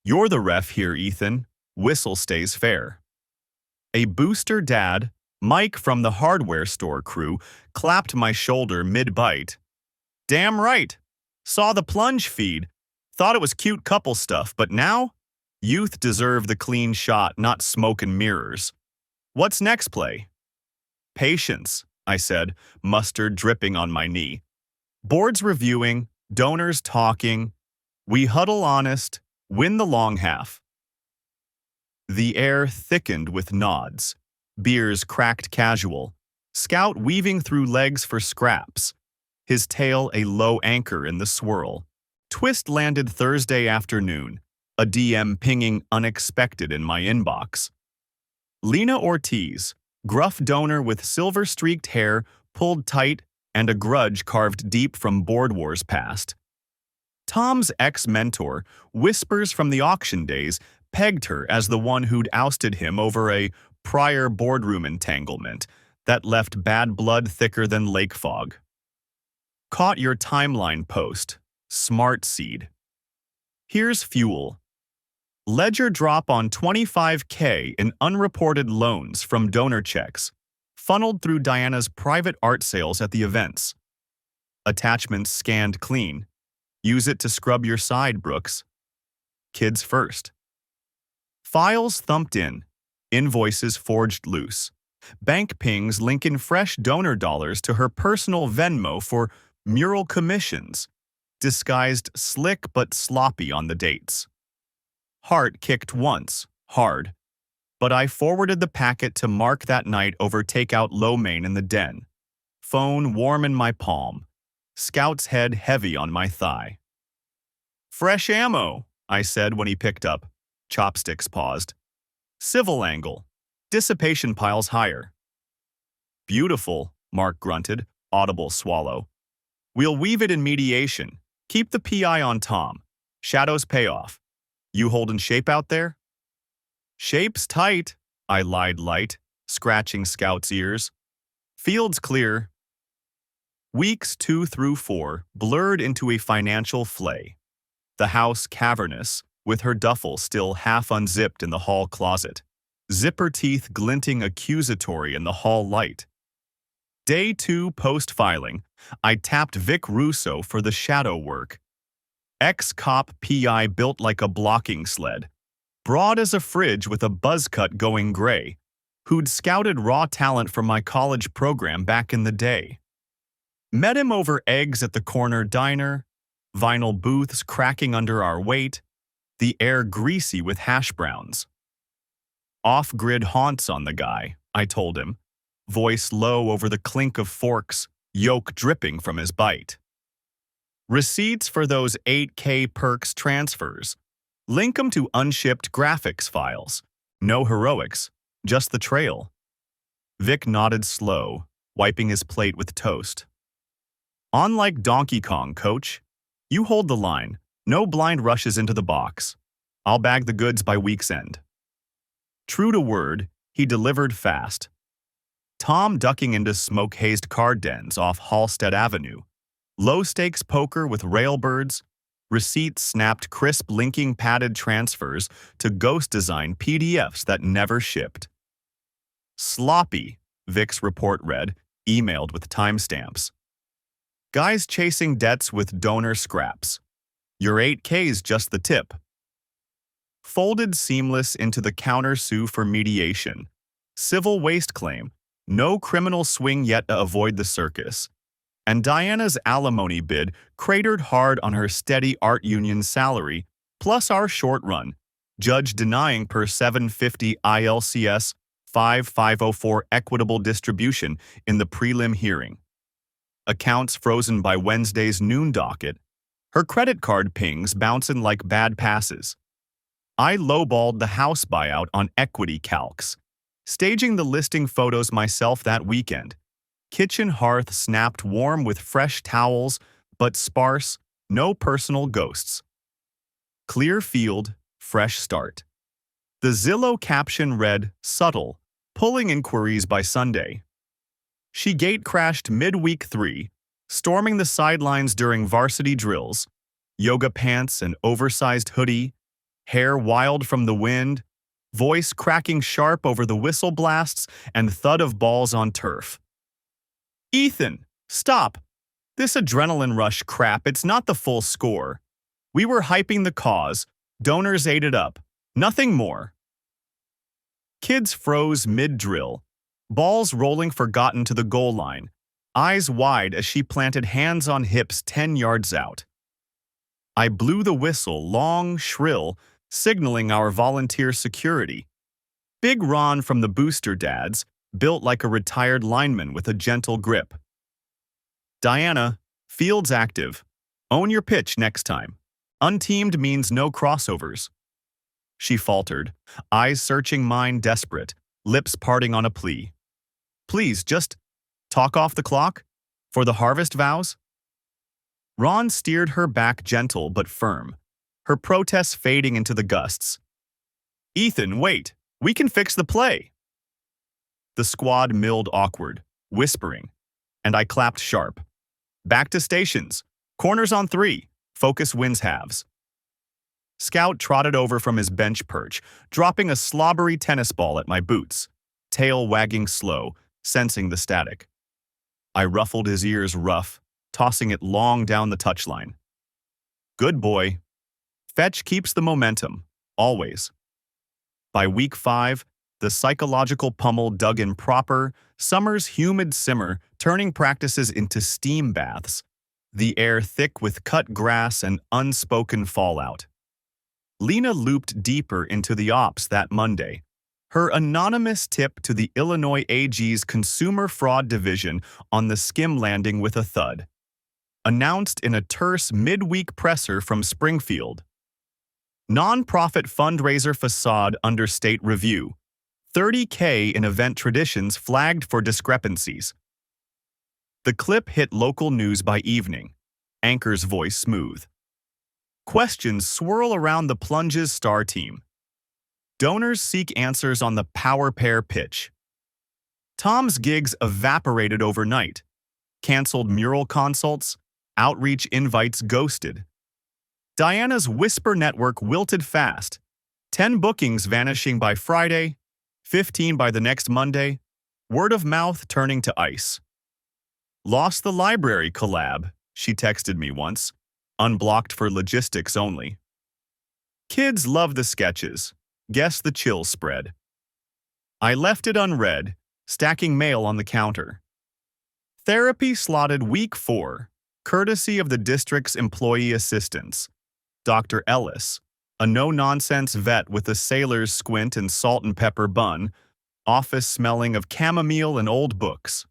You're the ref here, Ethan. Whistle stays fair. A booster dad, Mike from the hardware store crew, clapped my shoulder mid-bite. Damn right. Saw the plunge feed. Thought it was cute couple stuff, but now? Youth deserve the clean shot, not smoke and mirrors. What's next play? Patience, I said, mustard dripping on my knee. Boards reviewing, donors talking. We huddle honest, win the long half. The air thickened with nods. Beers cracked casual. Scout weaving through legs for scraps. His tail a low anchor in the swirl. Twist landed Thursday afternoon. A DM pinging unexpected in my inbox. Lena Ortiz, gruff donor with silver-streaked hair, pulled tight, and a grudge carved deep from board wars past. Tom's ex-mentor, whispers from the auction days, pegged her as the one who'd ousted him over a prior boardroom entanglement that left bad blood thicker than lake fog. Caught your timeline post. Smart seed. Here's fuel. Ledger drop on $25K in unreported loans from donor checks, funneled through Diana's private art sales at the events. Attachments scanned clean. Use it to scrub your side, Brooks. Kids first. Files thumped in. Invoices forged loose. Bank pings linking fresh donor dollars to her personal Venmo for mural commissions, disguised slick but sloppy on the dates. Heart kicked once, hard, but I forwarded the packet to Mark that night over takeout lo mein in the den. Phone warm in my palm. Scout's head heavy on my thigh. Fresh ammo, I said when he picked up. Chopsticks paused. Civil angle. Dissipation piles higher. Beautiful, Mark grunted, audible swallow. We'll weave it in mediation. Keep the PI on Tom. Shadows pay off. You holding shape out there? Shape's tight, I lied light, scratching Scout's ears. Field's clear. Weeks 2 through 4 blurred into a financial flay. The house cavernous, with her duffel still half unzipped in the hall closet. Zipper teeth glinting accusatory in the hall light. Day 2 post-filing, I tapped Vic Russo for the shadow work. Ex-cop PI built like a blocking sled, broad as a fridge with a buzz cut going gray, who'd scouted raw talent from my college program back in the day. Met him over eggs at the corner diner, vinyl booths cracking under our weight, the air greasy with hash browns. Off-grid haunts on the guy, I told him, voice low over the clink of forks, yolk dripping from his bite. Receipts for those 8K perks transfers. Link 'em to unshipped graphics files. No heroics, just the trail. Vic nodded slow, wiping his plate with toast. Unlike Donkey Kong, coach. You hold the line. No blind rushes into the box. I'll bag the goods by week's end. True to word, he delivered fast. Tom ducking into smoke-hazed card dens off Halstead Avenue. Low-stakes poker with railbirds. Receipts snapped crisp linking padded transfers to ghost-design PDFs that never shipped. Sloppy, Vic's report read, emailed with timestamps. Guys chasing debts with donor scraps. Your 8K's just the tip. Folded seamless into the counter-sue for mediation. Civil waste claim. No criminal swing yet to avoid the circus. And Diana's alimony bid cratered hard on her steady art union salary, plus our short run. Judge denying per 750 ILCS 5504 equitable distribution in the prelim hearing. Accounts frozen by Wednesday's noon docket. Her credit card pings bouncing like bad passes. I lowballed the house buyout on equity calcs, staging the listing photos myself that weekend. Kitchen hearth snapped warm with fresh towels, but sparse, no personal ghosts. Clear field, fresh start. The Zillow caption read, subtle, pulling inquiries by Sunday. She gate-crashed midweek 3, storming the sidelines during varsity drills, yoga pants and oversized hoodie, hair wild from the wind, voice cracking sharp over the whistle blasts and thud of balls on turf. Ethan, stop. This adrenaline rush crap, it's not the full score. We were hyping the cause, donors ate it up, nothing more. Kids froze mid-drill, balls rolling forgotten to the goal line, eyes wide as she planted hands on hips 10 yards out. I blew the whistle, long, shrill, signaling our volunteer security. Big Ron from the Booster Dads, built like a retired lineman with a gentle grip. Diana, field's active. Own your pitch next time. Unteamed means no crossovers. She faltered, eyes searching mine desperate, lips parting on a plea. Please, just talk off the clock? For the harvest vows? Ron steered her back gentle but firm, her protests fading into the gusts. Ethan, wait. We can fix the play. The squad milled awkward, whispering, and I clapped sharp. Back to stations. Corners on 3. Focus wins halves. Scout trotted over from his bench perch, dropping a slobbery tennis ball at my boots, tail wagging slow, sensing the static. I ruffled his ears rough, tossing it long down the touchline. Good boy. Fetch keeps the momentum, always. By week 5, the psychological pummel dug in proper, summer's humid simmer, turning practices into steam baths, the air thick with cut grass and unspoken fallout. Lena looped deeper into the ops that Monday, her anonymous tip to the Illinois AG's Consumer Fraud Division on the skim landing with a thud. Announced in a terse midweek presser from Springfield. Nonprofit fundraiser facade under state review. $30K in event traditions flagged for discrepancies. The clip hit local news by evening, anchor's voice smooth. Questions swirl around the Plunge's star team. Donors seek answers on the power pair pitch. Tom's gigs evaporated overnight. Canceled mural consults, outreach invites ghosted. Diana's whisper network wilted fast. 10 bookings vanishing by Friday, 15 by the next Monday, word of mouth turning to ice. Lost the library collab, she texted me once, unblocked for logistics only. Kids love the sketches, guess the chills spread. I left it unread, stacking mail on the counter. Therapy slotted week 4, courtesy of the district's employee assistants, Dr. Ellis, A no-nonsense vet with a sailor's squint and salt and pepper bun, office smelling of chamomile and old books.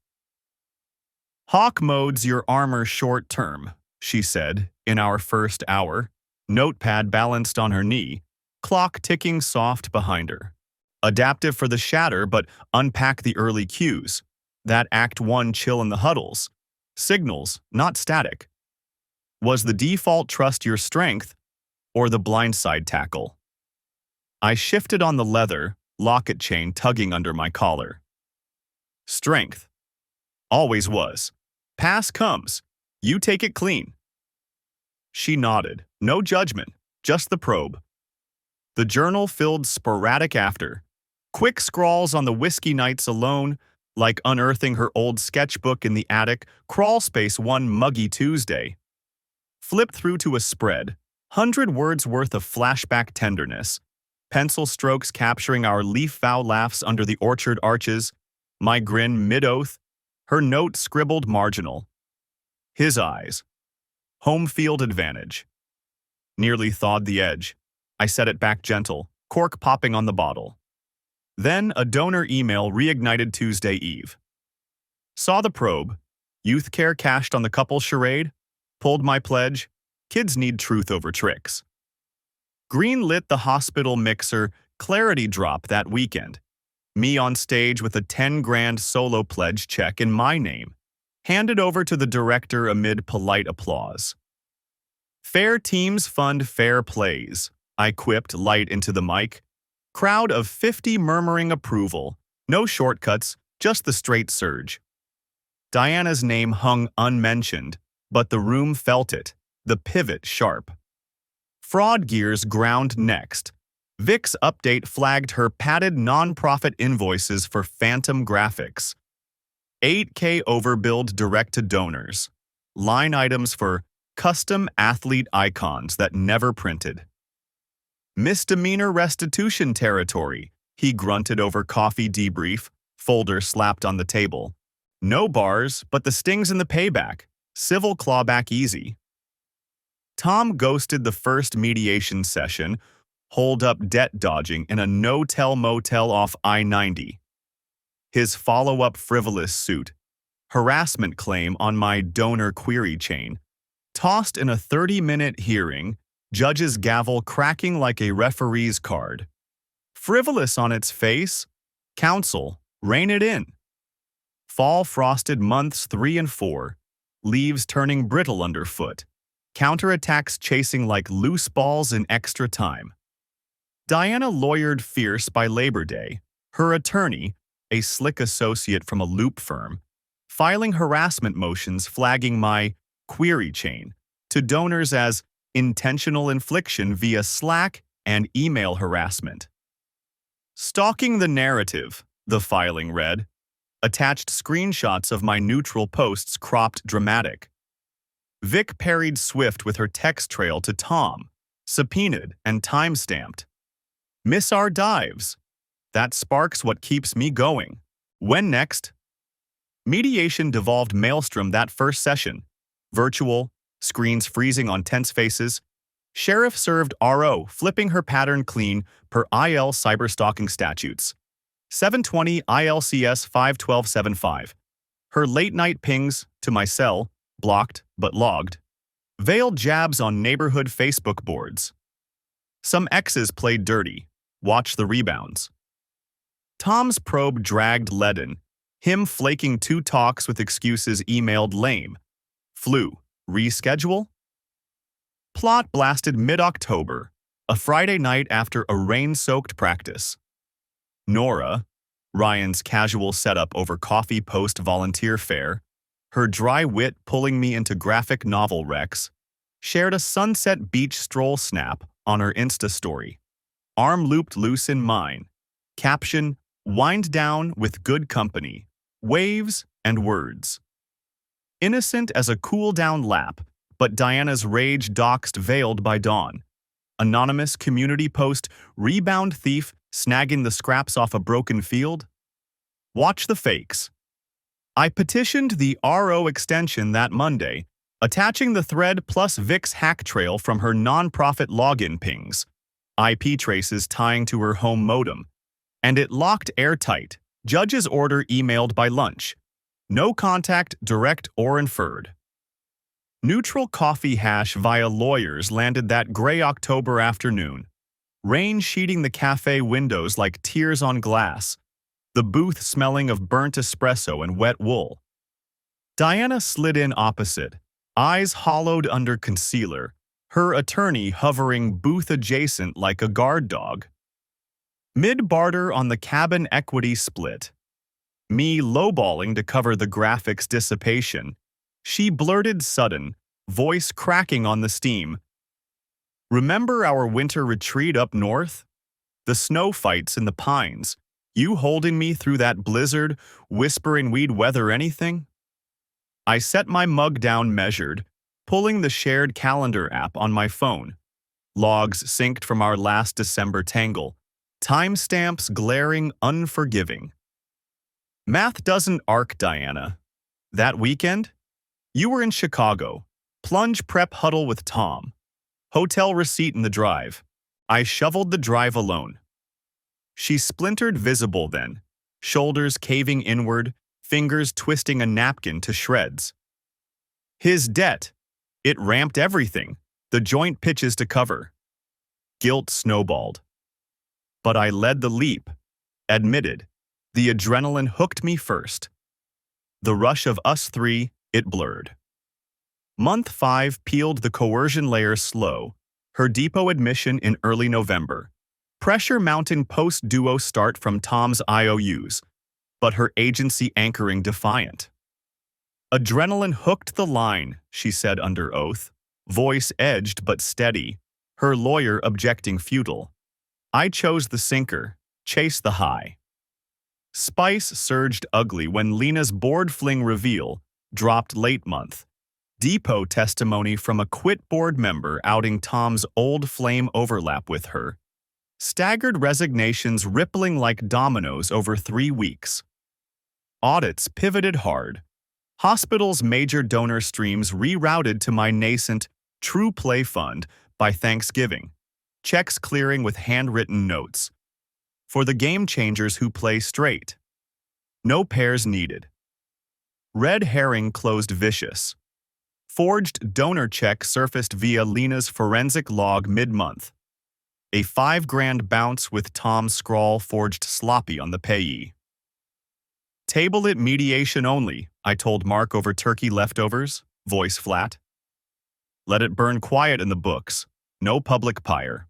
"Hawk mode's your armor short term," she said, in our first hour, notepad balanced on her knee, clock ticking soft behind her. "Adaptive for the shatter, but unpack the early cues. That Act 1 chill in the huddles. Signals, not static. Was the default trust your strength, or the blindside tackle?" I shifted on the leather, locket chain tugging under my collar. "Strength. Always was. Pass comes. You take it clean." She nodded. No judgment, just the probe. The journal filled sporadic after. Quick scrawls on the whiskey nights alone, like unearthing her old sketchbook in the attic, crawl space one muggy Tuesday. Flipped through to a spread, 100 words worth of flashback tenderness, pencil strokes capturing our leaf vow laughs under the orchard arches, my grin mid-oath, her note scribbled marginal. His eyes. Home field advantage. Nearly thawed the edge. I set it back gentle, cork popping on the bottle. Then a donor email reignited Tuesday Eve. Saw the probe. Youth care cashed on the couple charade. Pulled my pledge. Kids need truth over tricks. Green lit the hospital mixer, clarity drop that weekend. Me on stage with a 10 grand solo pledge check in my name, handed over to the director amid polite applause. "Fair teams fund fair plays," I quipped light into the mic. Crowd of 50 murmuring approval. No shortcuts, just the straight surge. Diana's name hung unmentioned, but the room felt it, the pivot sharp. Fraud gears ground next. Vic's update flagged her padded non-profit invoices for phantom graphics. 8K overbilled direct to donors. Line items for custom athlete icons that never printed. "Misdemeanor restitution territory," he grunted over coffee debrief, folder slapped on the table. "No bars, but the stings in the payback. Civil clawback easy." Tom ghosted the first mediation session, holed up debt dodging in a no-tell motel off I-90. His follow-up frivolous suit, harassment claim on my donor query chain, tossed in a 30-minute hearing, judge's gavel cracking like a referee's card. Frivolous on its face, counsel, rein it in. Fall frosted months 3 and 4, leaves turning brittle underfoot, counterattacks chasing like loose balls in extra time. Diana lawyered fierce by Labor Day, her attorney, a slick associate from a loop firm, filing harassment motions flagging my query chain to donors as intentional infliction via Slack and email harassment. "Stalking the narrative," the filing read, attached screenshots of my neutral posts cropped dramatic. Vic parried swift with her text trail to Tom, subpoenaed and time-stamped. "Miss our dives. That sparks what keeps me going. When next?" Mediation devolved maelstrom that first session. Virtual, screens freezing on tense faces. Sheriff served RO, flipping her pattern clean per IL cyberstalking statutes. 720 ILCS 51275. Her late-night pings to my cell, blocked but logged. Veiled jabs on neighborhood Facebook boards. Some exes played dirty. Watch the rebounds. Tom's probe dragged leaden, him flaking 2 talks with excuses emailed lame. Flu. Reschedule? Plot blasted mid-October, a Friday night after a rain-soaked practice. Nora, Ryan's casual setup over coffee post-volunteer fair, her dry wit pulling me into graphic novel recs, shared a sunset beach stroll snap on her Insta story. Arm looped loose in mine. Caption, "Wind down with good company. Waves and words." Innocent as a cool-down lap, but Diana's rage doxed veiled by dawn. Anonymous community post, "Rebound thief snagging the scraps off a broken field." Watch the fakes. I petitioned the RO extension that Monday, attaching the thread plus Vic's hack trail from her nonprofit login pings. IP traces tying to her home modem, and it locked airtight. Judge's order emailed by lunch. No contact, direct or inferred. Neutral coffee hash via lawyers landed that gray October afternoon. Rain sheeting the cafe windows like tears on glass. The booth smelling of burnt espresso and wet wool. Diana slid in opposite, eyes hollowed under concealer, her attorney hovering booth-adjacent like a guard dog. Mid-barter on the cabin equity split. Me lowballing to cover the graphics dissipation. She blurted sudden, voice cracking on the steam. Remember our winter retreat up north? The snow fights in the pines. You holding me through that blizzard, whispering we'd weather anything? I set my mug down measured, pulling the shared calendar app on my phone. Logs synced from our last December tangle. Timestamps glaring unforgiving. Math doesn't arc, Diana. That weekend? You were in Chicago. Plunge prep huddle with Tom. Hotel receipt in the drive. I shoveled the drive alone. She splintered visible then, shoulders caving inward, fingers twisting a napkin to shreds. His debt. It ramped everything, the joint pitches to cover. Guilt snowballed. But I led the leap. Admitted. The adrenaline hooked me first. The rush of us three, it blurred. Month 5 peeled the coercion layer slow, her depot admission in early November. Pressure mounting post-duo start from Tom's IOUs, but her agency anchoring defiant. Adrenaline hooked the line, she said under oath, voice edged but steady, her lawyer objecting futile. I chose the sinker, chase the high. Spice surged ugly when Lena's board fling reveal dropped late month. Depot testimony from a quit board member outing Tom's old flame overlap with her. Staggered resignations rippling like dominoes over 3 weeks. Audits pivoted hard. Hospitals' major donor streams rerouted to my nascent True Play Fund by Thanksgiving. Checks clearing with handwritten notes. For the game changers who play straight. No pairs needed. Red herring closed vicious. Forged donor check surfaced via Lena's forensic log mid-month. A $5,000 bounce with Tom's scrawl forged sloppy on the payee. Table it mediation only, I told Mark over turkey leftovers, voice flat. Let it burn quiet in the books, no public pyre.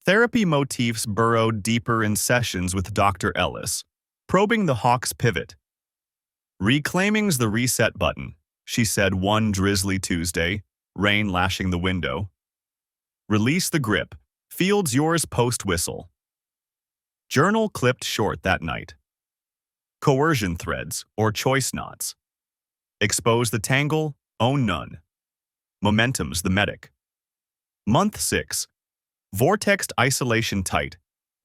Therapy motifs burrowed deeper in sessions with Dr. Ellis, probing the Hawks' pivot. Reclaiming's the reset button, she said one drizzly Tuesday, rain lashing the window. Release the grip, field's yours post-whistle. Journal clipped short that night. Coercion threads, or choice knots. Expose the tangle, own none. Momentum's the medic. Month 6. Vortexed isolation tight.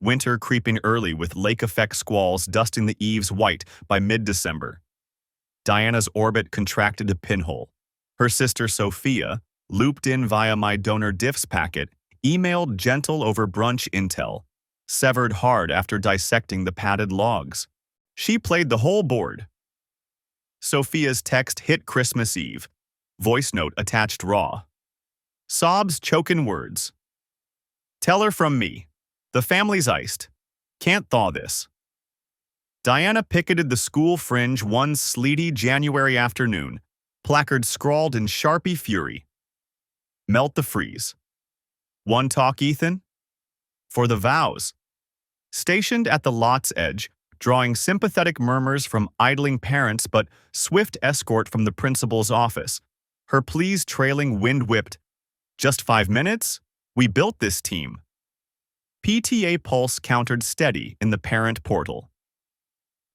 Winter creeping early with lake effect squalls dusting the eaves white by mid-December. Diana's orbit contracted to pinhole. Her sister Sophia, looped in via my donor diffs packet, emailed gentle over brunch intel, severed hard after dissecting the padded logs. She played the whole board. Sophia's text hit Christmas Eve. Voice note attached raw. Sobs choking words. Tell her from me. The family's iced. Can't thaw this. Diana picketed the school fringe one sleety January afternoon, placard scrawled in Sharpie fury. Melt the freeze. One talk, Ethan? For the vows. Stationed at the lot's edge, drawing sympathetic murmurs from idling parents but swift escort from the principal's office, her pleas trailing wind-whipped. Just 5 minutes? We built this team. PTA pulse countered steady in the parent portal.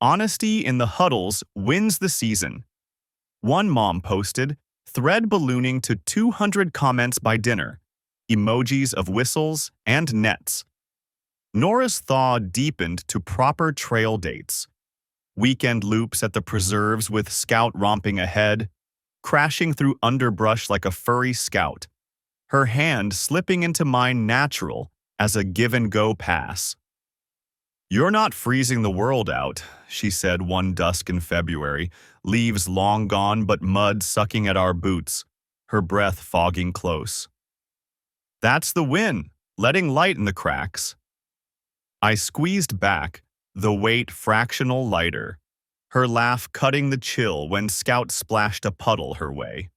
Honesty in the huddles wins the season. One mom posted, thread ballooning to 200 comments by dinner, emojis of whistles and nets. Nora's thaw deepened to proper trail dates. Weekend loops at the preserves with Scout romping ahead, crashing through underbrush like a furry scout. her hand slipping into mine natural as a give-and-go pass. "You're not freezing the world out," she said one dusk in February, leaves long gone but mud sucking at our boots, her breath fogging close. "That's the win, letting light in the cracks." I squeezed back, the weight fractional lighter, her laugh cutting the chill when Scout splashed a puddle her way.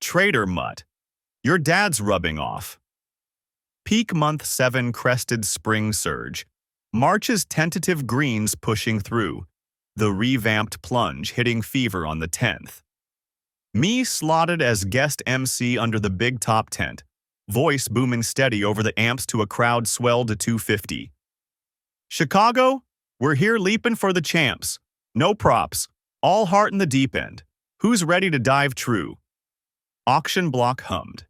"Traitor mutt, your dad's rubbing off." Peak month 7 crested spring surge, March's tentative greens pushing through, the revamped plunge hitting fever on the 10th. Me slotted as guest MC under the big top tent, voice booming steady over the amps to a crowd swelled to 250. "Chicago, we're here leaping for the champs. No props, all heart in the deep end. Who's ready to dive true?" Auction block hummed.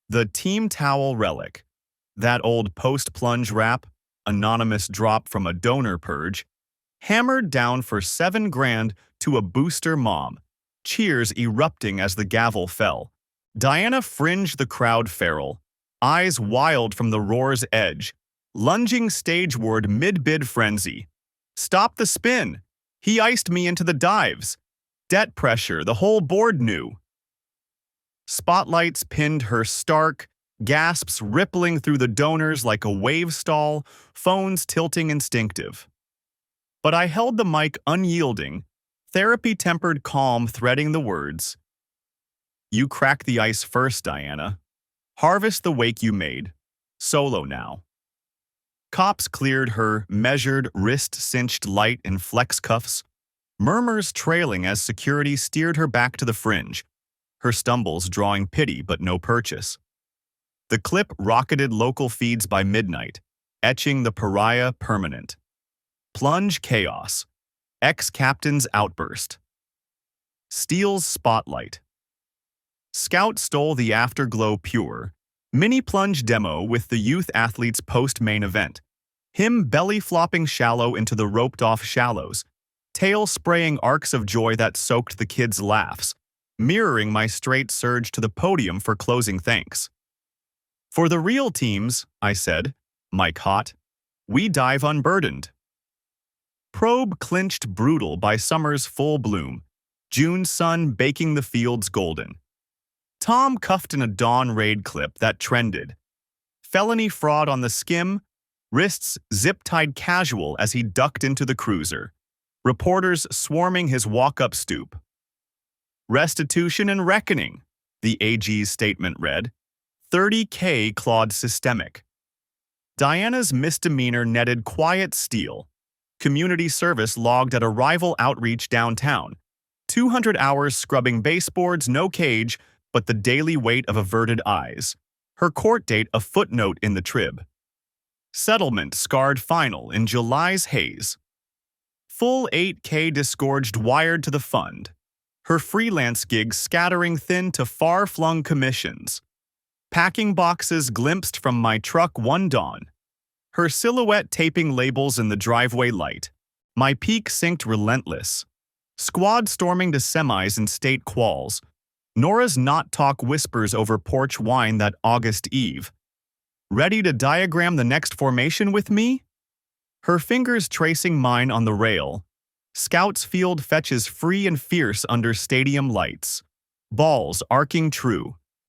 The team towel relic, that old post-plunge wrap, anonymous drop from a donor purge, hammered down for $7,000 to a booster mom, cheers erupting as the gavel fell. Diana fringed the crowd feral, eyes wild from the roar's edge, lunging stageward mid-bid frenzy. "Stop the spin! He iced me into the dives. Debt pressure, the whole board knew." Spotlights pinned her stark, gasps rippling through the donors like a wave stall, phones tilting instinctive. But I held the mic unyielding, therapy-tempered calm threading the words. "You crack the ice first, Diana. Harvest the wake you made. Solo now." Cops cleared her, measured, wrist-cinched light in flex cuffs, murmurs trailing as security steered her back to the fringe, her stumbles drawing pity but no purchase. The clip rocketed local feeds by midnight, etching the pariah permanent. Plunge chaos. Ex-captain's outburst. Steele's spotlight. Scout stole the afterglow pure, mini-plunge demo with the youth athlete's post-main event. Him belly-flopping shallow into the roped-off shallows, tail spraying arcs of joy that soaked the kids' laughs, mirroring my straight surge to the podium for closing thanks. "For the real teams," I said, mic hot, "we dive unburdened." Probe clinched brutal by summer's full bloom, June sun baking the fields golden. Tom cuffed in a dawn raid clip that trended. Felony fraud on the skim, wrists zip-tied casual as he ducked into the cruiser. Reporters swarming his walk-up stoop. "Restitution and reckoning," the AG's statement read. $30K clawed systemic. Diana's misdemeanor netted quiet steel. Community service logged at a rival outreach downtown. 200 hours scrubbing baseboards, no cage, but the daily weight of averted eyes. Her court date a footnote in the trib. Settlement scarred final in July's haze. Full 8K disgorged wired to the fund. Her freelance gigs scattering thin to far-flung commissions. Packing boxes glimpsed from my truck one dawn. Her silhouette taping labels in the driveway light. My peak synced relentless. Squad storming to semis in state quals. Nora's not talk whispers over porch wine that August eve. "Ready to diagram the next formation with me?" Her fingers tracing mine on the rail. Scouts field fetches free and fierce under stadium lights. Balls arcing true.